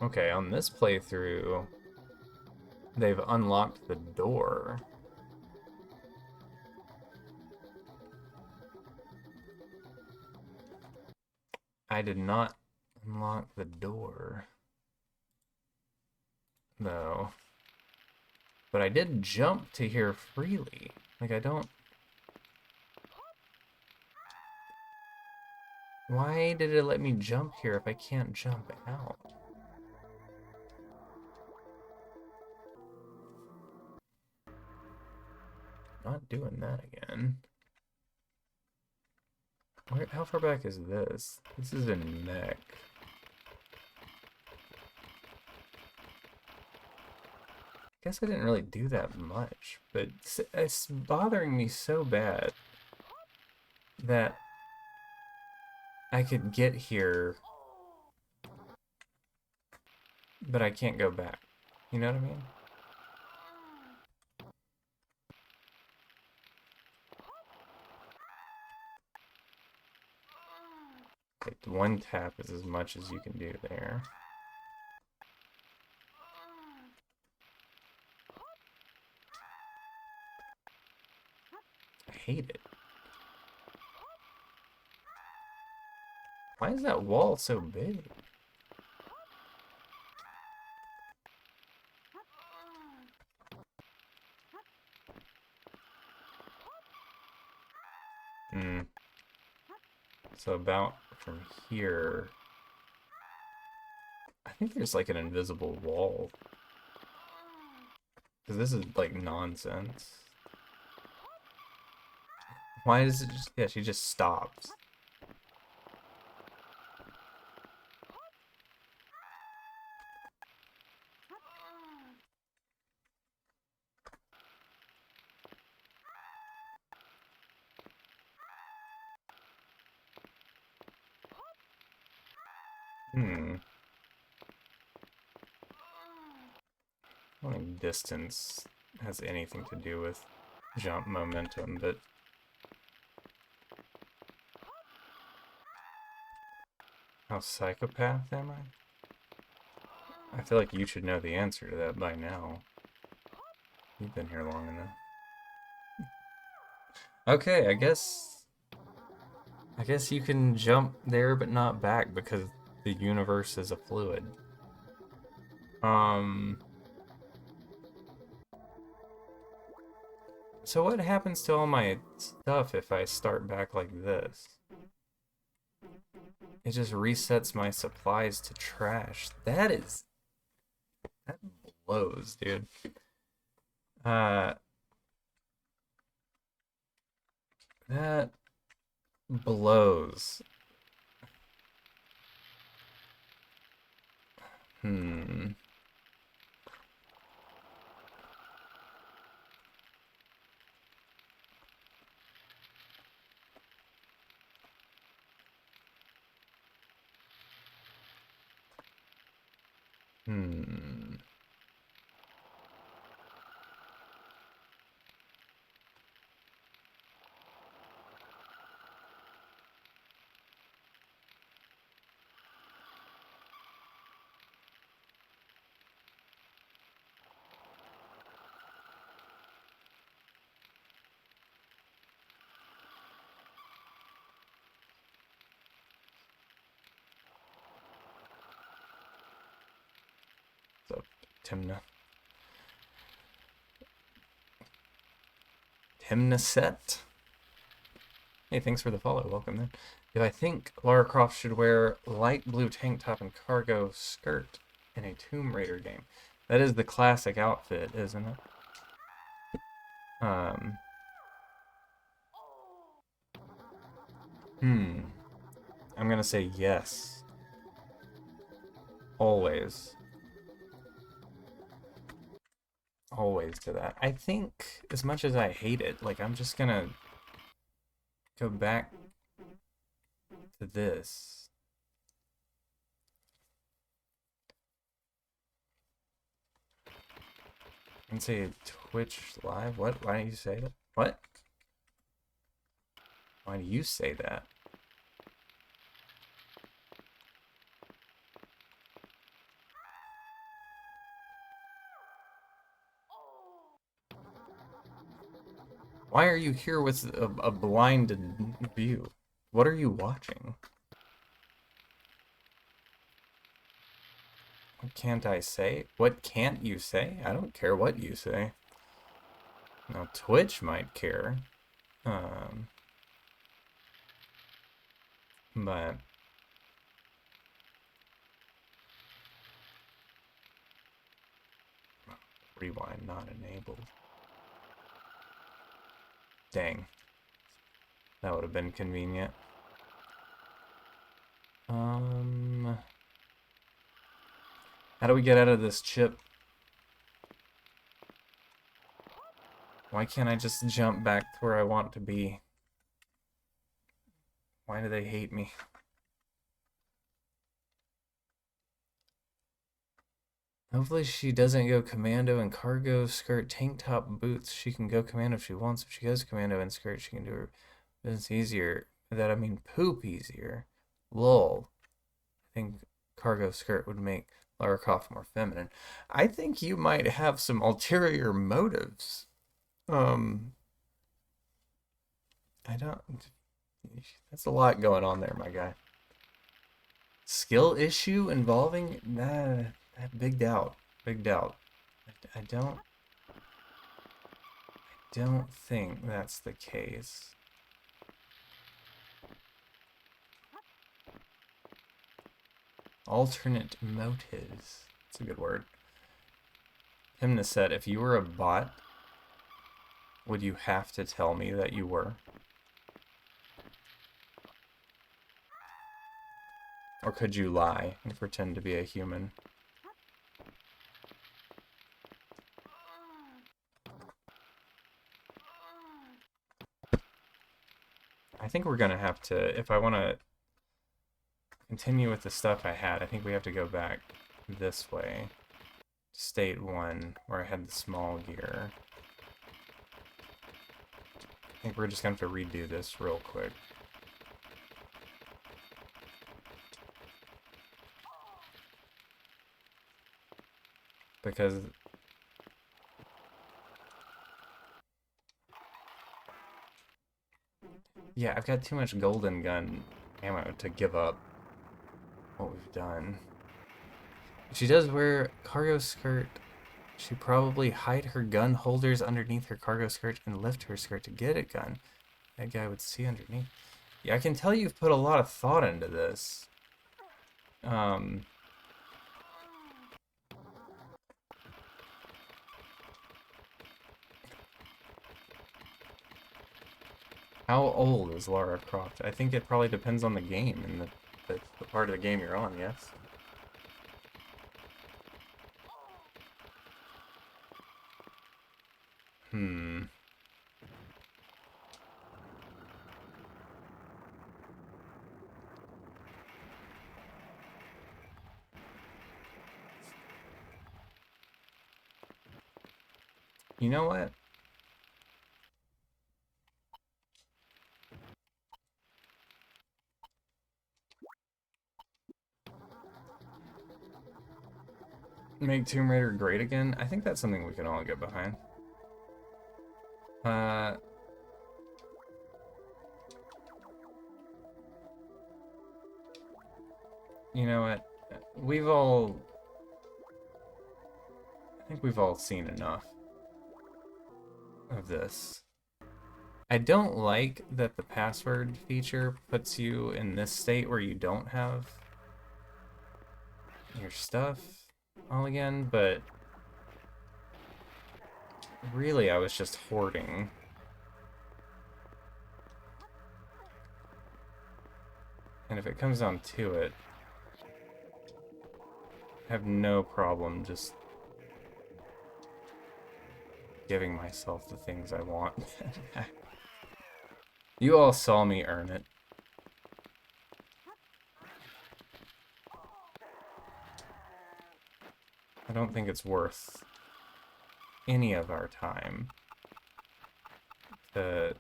Okay, on this playthrough, they've unlocked the door. I did not unlock the door, though. But I did jump to here freely. Like, I don't... Why did it let me jump here if I can't jump out? Not doing that again. How far back is this? This is in mech. Guess I didn't really do that much, but it's bothering me so bad that I could get here, but I can't go back. You know what I mean? Like, one tap is as much as you can do there. I hate it. Why is that wall so big? So about from here, I think there's like an invisible wall. Because this is like nonsense. Why does it just... Yeah, she just stops. Hmm. I don't think distance has anything to do with jump momentum, but how psychopath am I feel like you should know the answer to that by now. You've been here long enough. Okay, I guess you can jump there but not back because the universe is a fluid. Um so what happens to all my stuff if I start back like this? It just resets my supplies to trash. That blows, dude. Uh that blows. Hmm. Hmm. So Timnaset. Hey, thanks for the follow. Welcome then. Do I think Lara Croft should wear light blue tank top and cargo skirt in a Tomb Raider game? That is the classic outfit, isn't it? Um. Hmm. I'm gonna say yes. Always. Always to that. I think, as much as I hate it, like, I'm just gonna go back to this. And say Twitch live? What? Why do you say that? What? Why do you say that? Why are you here with a blinded view? What are you watching? What can't I say? What can't you say? I don't care what you say. Now, Twitch might care. Um, but rewind not enabled. Dang. That would have been convenient. How do we get out of this chip? Why can't I just jump back to where I want to be? Why do they hate me? Hopefully she doesn't go commando in cargo skirt tank top boots. She can go commando if she wants. If she goes commando in skirt, she can do her business easier. That I mean poop easier. Lol. I think cargo skirt would make Lara Croft more feminine. I think you might have some ulterior motives. Um, I don't. That's a lot going on there, my guy. Skill issue involving big doubt. Big doubt. I don't think that's the case. Alternate motives. That's a good word. Hymna said, if you were a bot, would you have to tell me that you were? Or could you lie and pretend to be a human? I think we're gonna have to, if I want to continue with the stuff I had. I think we have to go back this way. State 1, where I had the small gear. I think we're just going to have to redo this real quick. Because... yeah, I've got too much golden gun ammo to give up what we've done. If she does wear cargo skirt, she'd probably hide her gun holders underneath her cargo skirt and lift her skirt to get a gun. That guy would see underneath. Yeah, I can tell you've put a lot of thought into this. How old is Lara Croft? I think it probably depends on the game and the part of the game you're on, yes? Hmm. You know what? Make Tomb Raider great again? I think that's something we can all get behind. You know what? I think we've all seen enough of this. I don't like that the password feature puts you in this state where you don't have your stuff all again, but really I was just hoarding. And if it comes down to it, I have no problem just giving myself the things I want. You all saw me earn it. I don't think it's worth any of our time to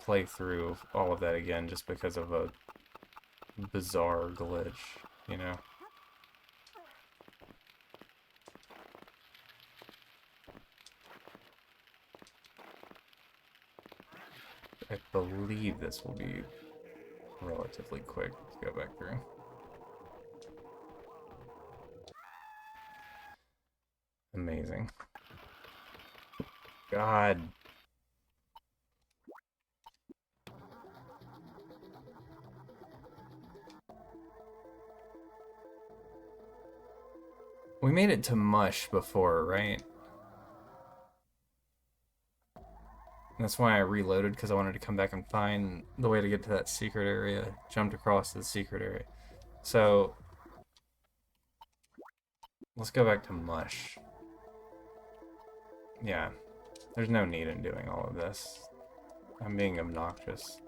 play through all of that again just because of a bizarre glitch, you know? I believe this will be relatively quick to go back through. Amazing. God. We made it to Mush before, right? That's why I reloaded, because I wanted to come back and find the way to get to that secret area. Jumped across to the secret area. So, let's go back to Mush. Yeah, there's no need in doing all of this. I'm being obnoxious.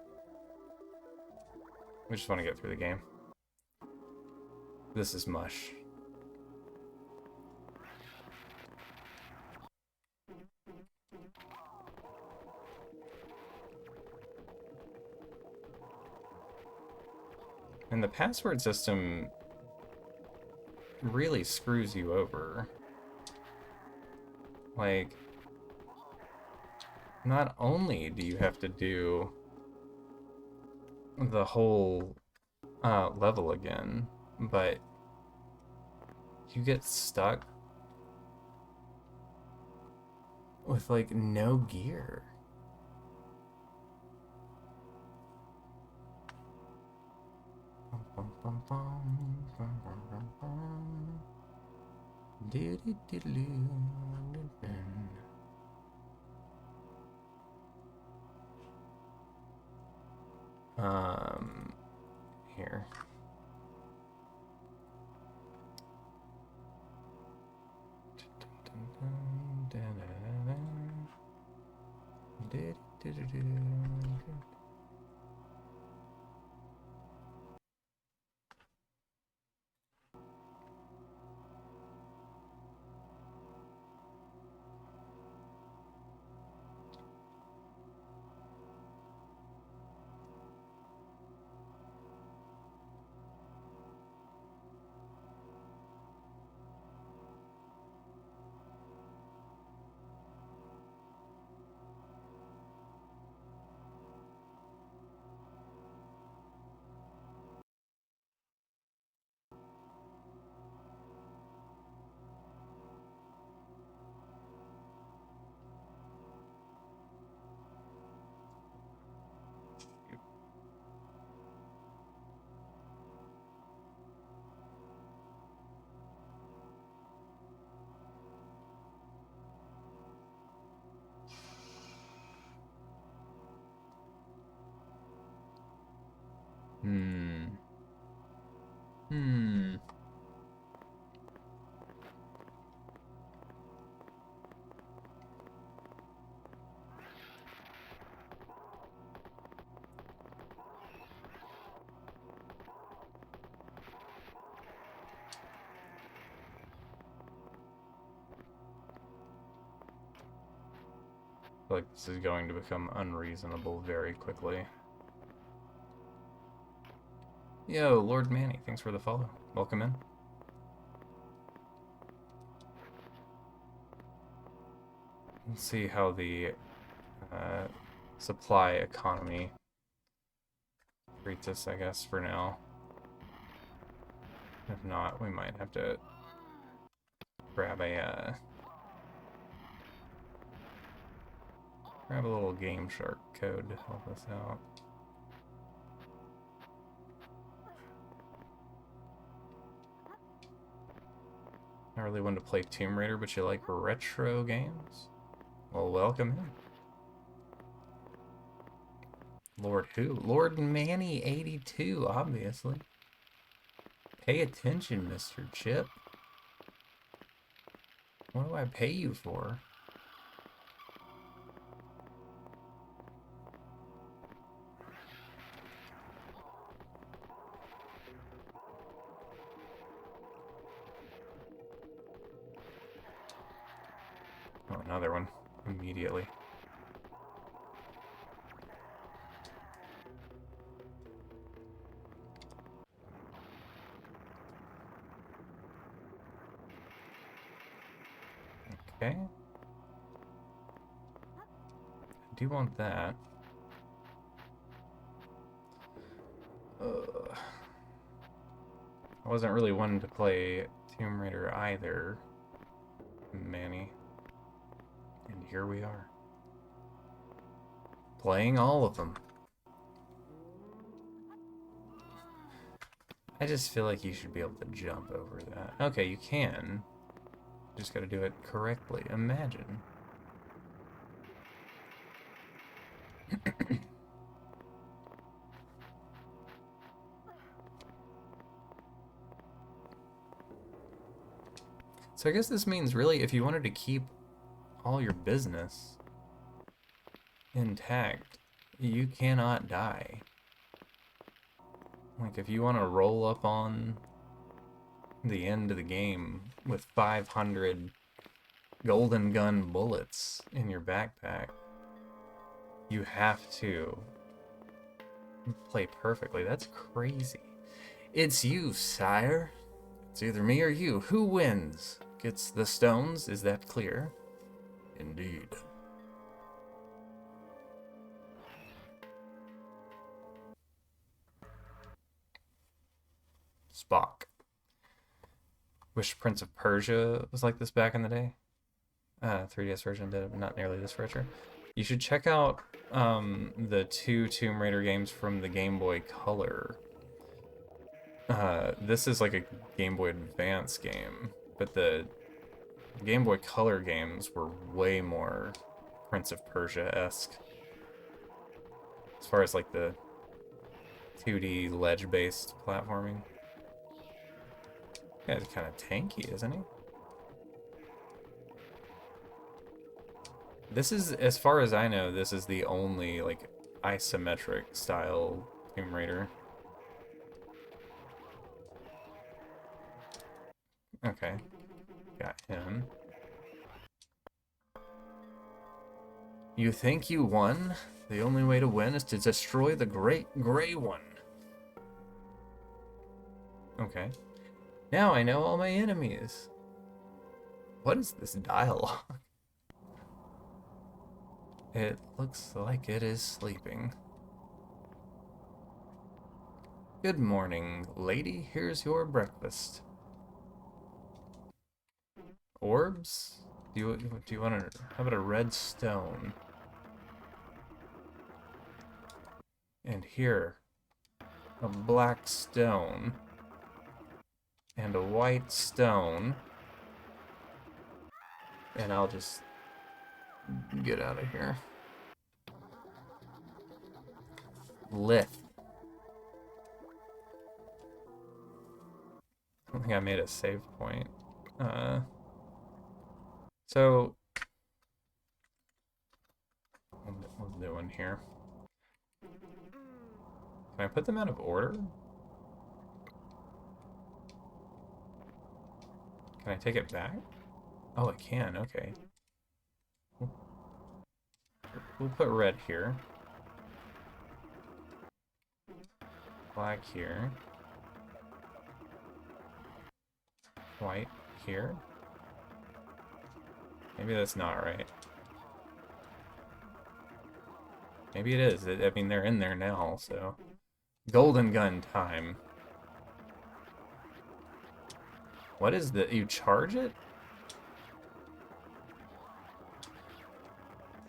We just want to get through the game. This is Mush. And the password system really screws you over. Like, not only do you have to do the whole level again, but you get stuck with, like, no gear. Here. feel like this is going to become unreasonable very quickly. Yo, Lord Manny, thanks for the follow. Welcome in. Let's see how the supply economy treats us, I guess, for now. If not, we might have to grab a little Game Shark code to help us out. I really wanted to play Tomb Raider, but you like retro games? Well, welcome in. Lord who? Lord Manny 82, obviously. Pay attention, Mr. Chip. What do I pay you for? Oh, another one. Immediately. Okay. I do want that. I wasn't really wanting to play Tomb Raider either, Manny. And here we are. Playing all of them. I just feel like you should be able to jump over that. Okay, you can. Just gotta do it correctly. Imagine. So I guess this means really if you wanted to keep all your business intact, you cannot die. Like if you want to roll up on the end of the game with 500 golden gun bullets in your backpack, you have to play perfectly. That's crazy. It's you, sire. It's either me or you. Who wins? Gets the stones? Is that clear? Indeed. Spock. Wish Prince of Persia was like this back in the day. 3DS version did, but not nearly this richer. You should check out the 2 Tomb Raider games from the Game Boy Color. This is like a Game Boy Advance game, but the Game Boy Color games were way more Prince of Persia-esque. As far as like the 2D ledge-based platforming. Yeah, he's kind of tanky, isn't he? This is, as far as I know, this is the only like isometric style Tomb Raider. Okay, got him. You think you won? The only way to win is to destroy the Great Gray One. Okay. Now I know all my enemies. What is this dialogue? It looks like it is sleeping. Good morning, lady. Here's your breakfast. Orbs? Do you want to... How about a red stone? And here, a black stone. And a white stone. And I'll just get out of here. Lith. I don't think I made a save point. So we'll do one here. Can I put them out of order? Can I take it back? Oh, I can. Okay. We'll put red here. Black here. White here. Maybe that's not right. Maybe it is. I mean, they're in there now, so... Golden gun time. What is the... You charge it?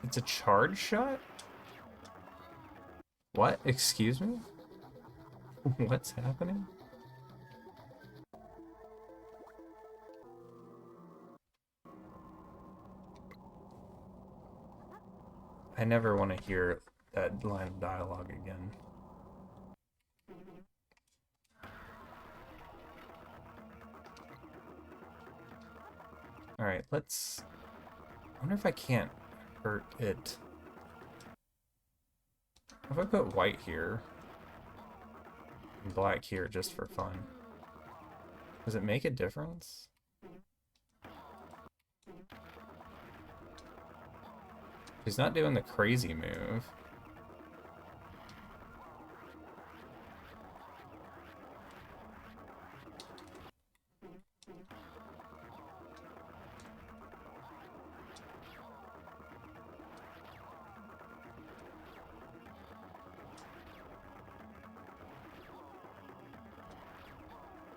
It's a charge shot? What? Excuse me? What's happening? I never want to hear that line of dialogue again. Alright, let's... I wonder if I can't hurt it. If I put white here, and black here just for fun, does it make a difference? He's not doing the crazy move.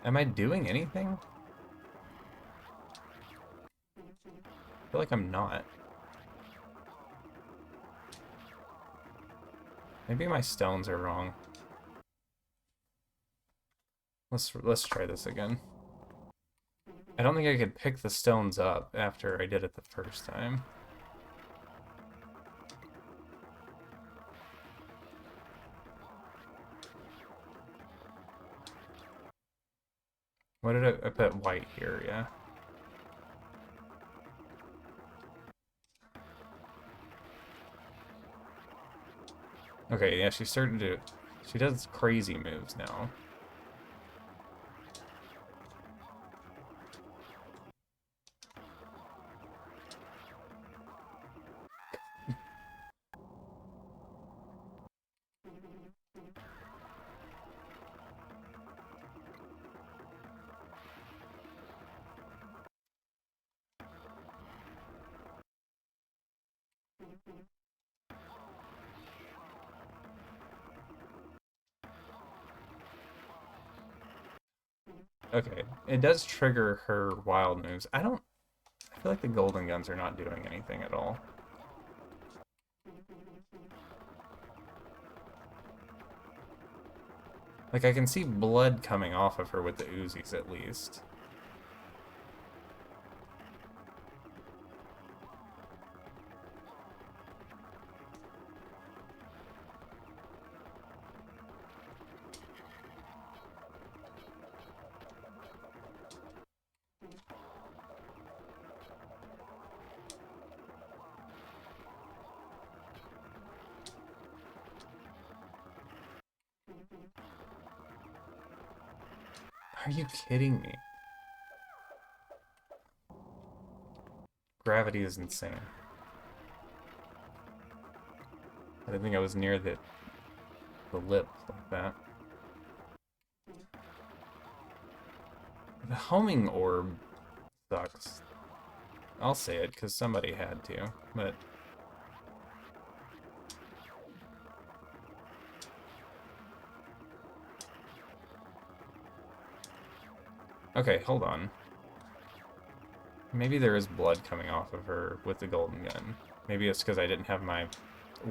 Am I doing anything? I feel like I'm not. Maybe my stones are wrong. Let's try this again. I don't think I could pick the stones up after I did it the first time. What did I put white here, yeah. Okay, yeah, she's starting to... She does crazy moves now. Okay, it does trigger her wild moves. I feel like the golden guns are not doing anything at all. Like, I can see blood coming off of her with the Uzis, at least. Are you kidding me? Gravity is insane. I didn't think I was near the lip like that. The homing orb sucks. I'll say it because somebody had to, but... Okay, hold on. Maybe there is blood coming off of her with the golden gun. Maybe it's because I didn't have my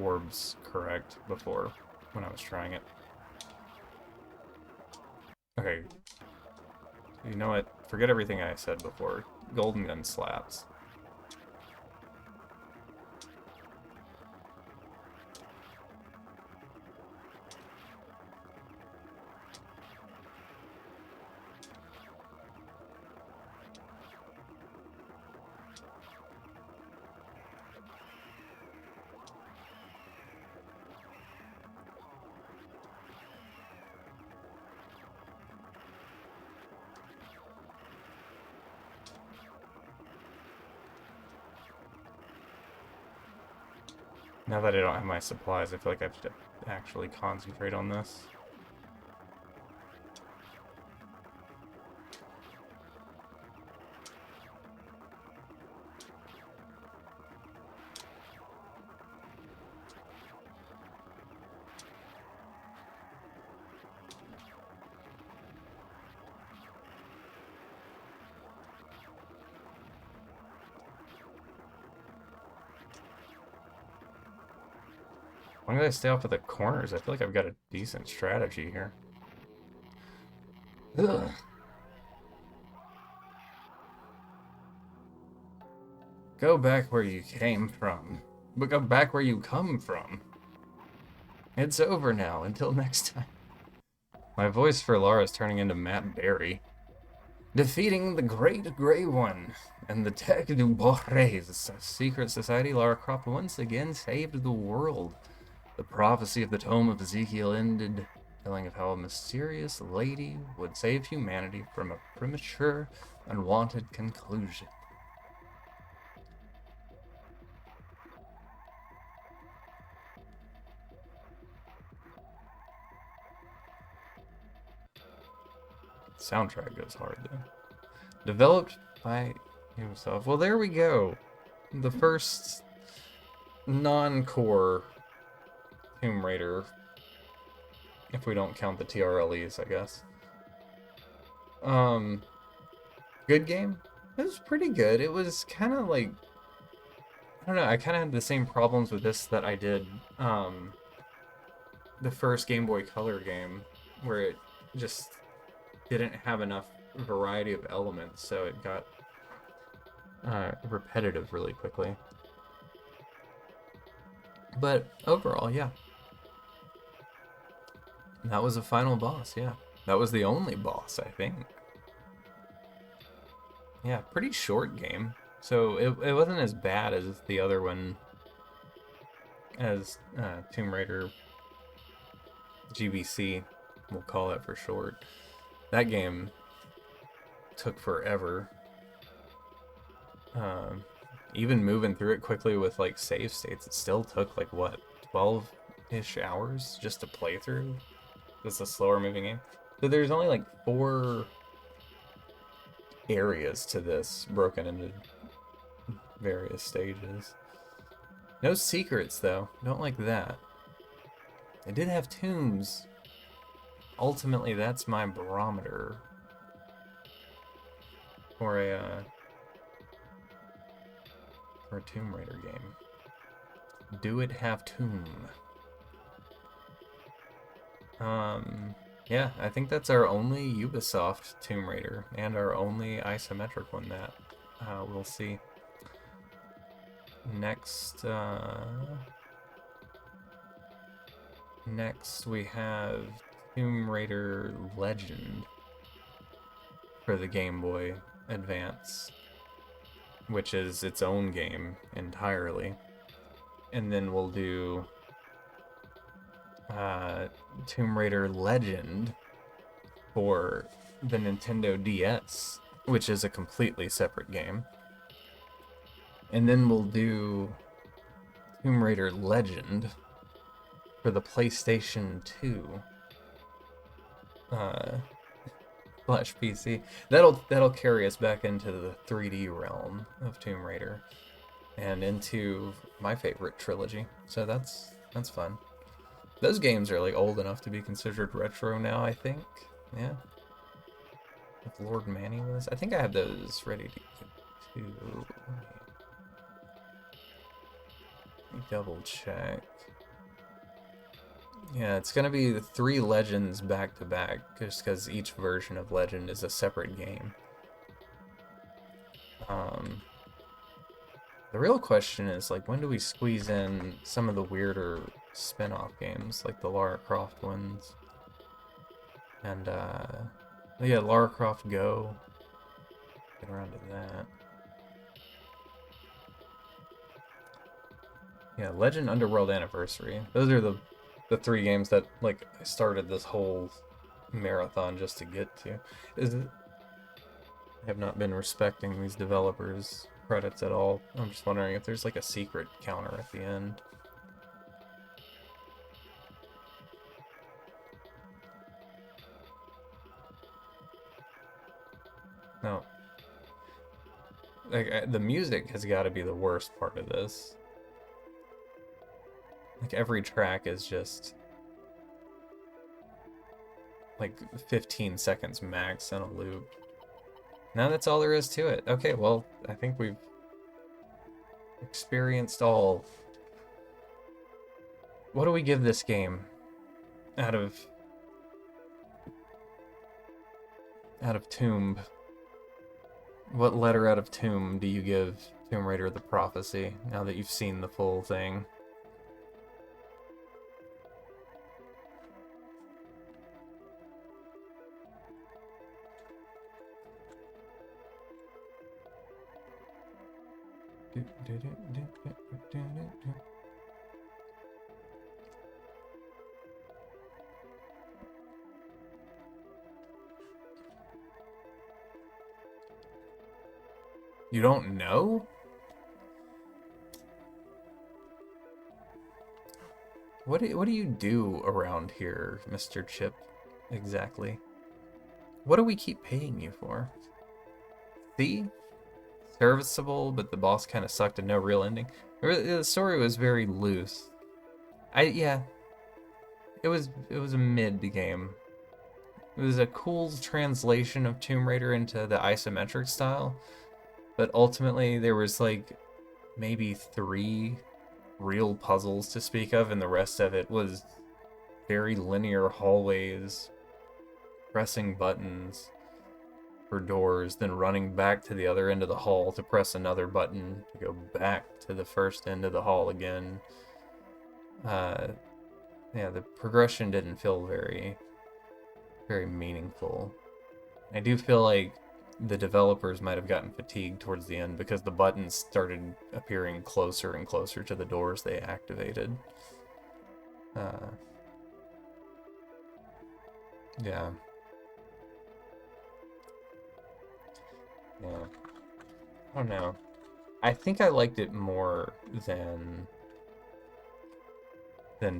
orbs correct before when I was trying it. Okay. You know what? Forget everything I said before. Golden gun slaps. Now that I don't have my supplies, I feel like I have to actually concentrate on this. Why do I stay off of the corners? I feel like I've got a decent strategy here. Ugh. Go back where you came from. But go back where you come from. It's over now. Until next time. My voice for Lara is turning into Matt Berry. Defeating the Great Grey One and the Tech du Borres secret society, Lara Croft once again saved the world. The prophecy of the Tome of Ezekiel ended, telling of how a mysterious lady would save humanity from a premature, unwanted conclusion. Soundtrack goes hard though. Developed by Ubisoft. Well, there we go. The first non-core Tomb Raider, if we don't count the TRLEs, I guess. Good game. It was pretty good. It was kind of like, I don't know. I kind of had the same problems with this that I did the first Game Boy Color game, where it just didn't have enough variety of elements, so it got repetitive really quickly. But overall, yeah. That was the final boss, yeah. That was the only boss, I think. Yeah, pretty short game. So it wasn't as bad as the other one, as Tomb Raider GBC, we'll call it for short. That game took forever. Even moving through it quickly with like save states, it still took like what, 12-ish hours just to play through. It's a slower moving game. So there's only like 4 areas to this, broken into various stages. No secrets though. Don't like that. I did have tombs. Ultimately, that's my barometer for a Tomb Raider game. Do it have tomb? Yeah, I think that's our only Ubisoft Tomb Raider and our only isometric one that we'll see. Next, next we have Tomb Raider Legend for the Game Boy Advance, which is its own game entirely. And then we'll do Tomb Raider Legend for the Nintendo DS, which is a completely separate game. And then we'll do Tomb Raider Legend for the PlayStation 2 slash PC. That'll carry us back into the 3D realm of Tomb Raider and into my favorite trilogy. So that's fun. Those games are like old enough to be considered retro now, I think. Yeah. If Lord Manny was, I think I have those ready to get to. Let me double check. Yeah, it's gonna be the 3 Legends back to back, just because each version of Legend is a separate game. The real question is, like, when do we squeeze in some of the weirder spin-off games, like the Lara Croft ones? And, yeah, Lara Croft Go. Get around to that. Yeah, Legend Underworld Anniversary. Those are the 3 games that, like, I started this whole marathon just to get to. I have not been respecting these developers' credits at all. I'm just wondering if there's like a secret counter at the end. Like, the music has got to be the worst part of this. Like, every track is just like 15 seconds max in a loop. Now that's all there is to it. Okay, well, I think we've experienced all. What do we give this game out of Tomb? What letter out of Tomb do you give Tomb Raider: The Prophecy now that you've seen the full thing? You don't know? What do you do around here, Mr. Chip? Exactly. What do we keep paying you for? See? Serviceable, but the boss kind of sucked and no real ending. The story was very loose. Yeah, it was a mid game. It was a cool translation of Tomb Raider into the isometric style, but ultimately there was like maybe 3 real puzzles to speak of, and the rest of it was very linear hallways, pressing buttons for doors, then running back to the other end of the hall to press another button to go back to the first end of the hall again. Yeah, the progression didn't feel very meaningful. I do feel like the developers might have gotten fatigued towards the end because the buttons started appearing closer and closer to the doors they activated. Yeah. Yeah. I don't know. I think I liked it more than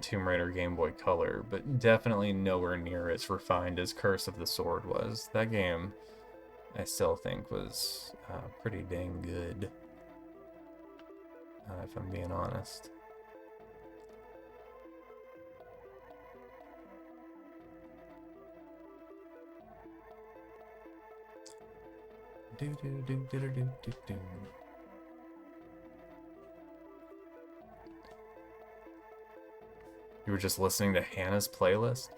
Tomb Raider Game Boy Color, but definitely nowhere near as refined as Curse of the Sword was. That game, I still think, was pretty dang good, if I'm being honest. You were just listening to Hannah's playlist?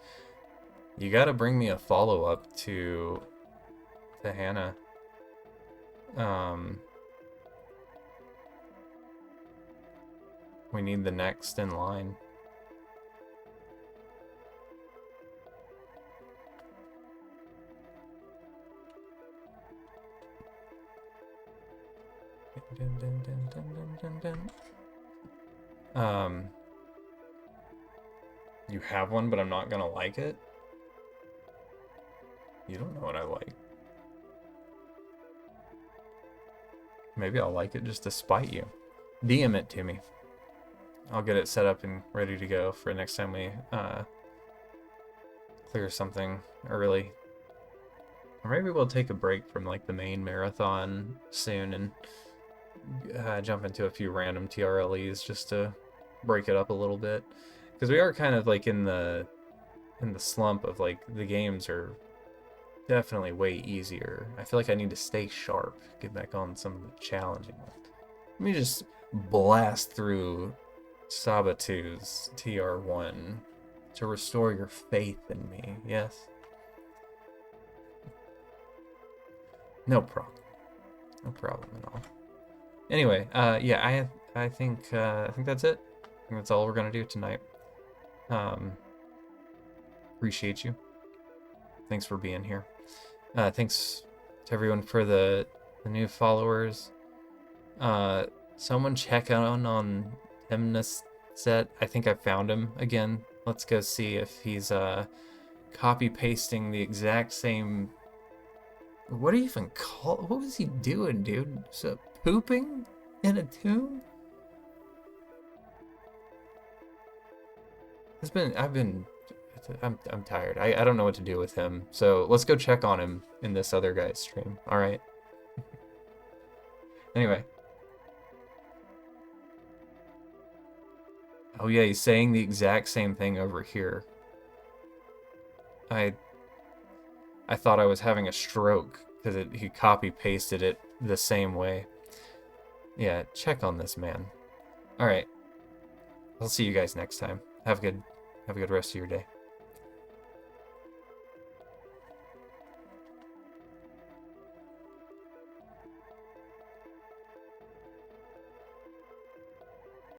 You gotta bring me a follow-up to Hannah. We need the next in line. You have one, but I'm not gonna like it? You don't know what I like. Maybe I'll like it just to spite you. DM it to me. I'll get it set up and ready to go for next time we clear something early. Or maybe we'll take a break from like the main marathon soon and jump into a few random TRLEs just to break it up a little bit. Because we are kind of like in the slump of like the games are definitely way easier. I feel like I need to stay sharp, get back on some of the challenging ones. Let me just blast through Sabatu's TR1 to restore your faith in me, yes? No problem. No problem at all. Anyway, yeah, I think that's it. I think that's all we're gonna do tonight. Appreciate you. Thanks for being here. Thanks to everyone for the new followers. Someone check out on Timnus set. I think I found him again. Let's go see if he's copy pasting the exact same. What do you even call? What was he doing, dude? So pooping in a tomb? I'm tired. I don't know what to do with him. So let's go check on him in this other guy's stream. All right. Anyway. Oh yeah, he's saying the exact same thing over here. I thought I was having a stroke because he copy pasted it the same way. Yeah, check on this man. All right, I'll see you guys next time. Have a good rest of your day.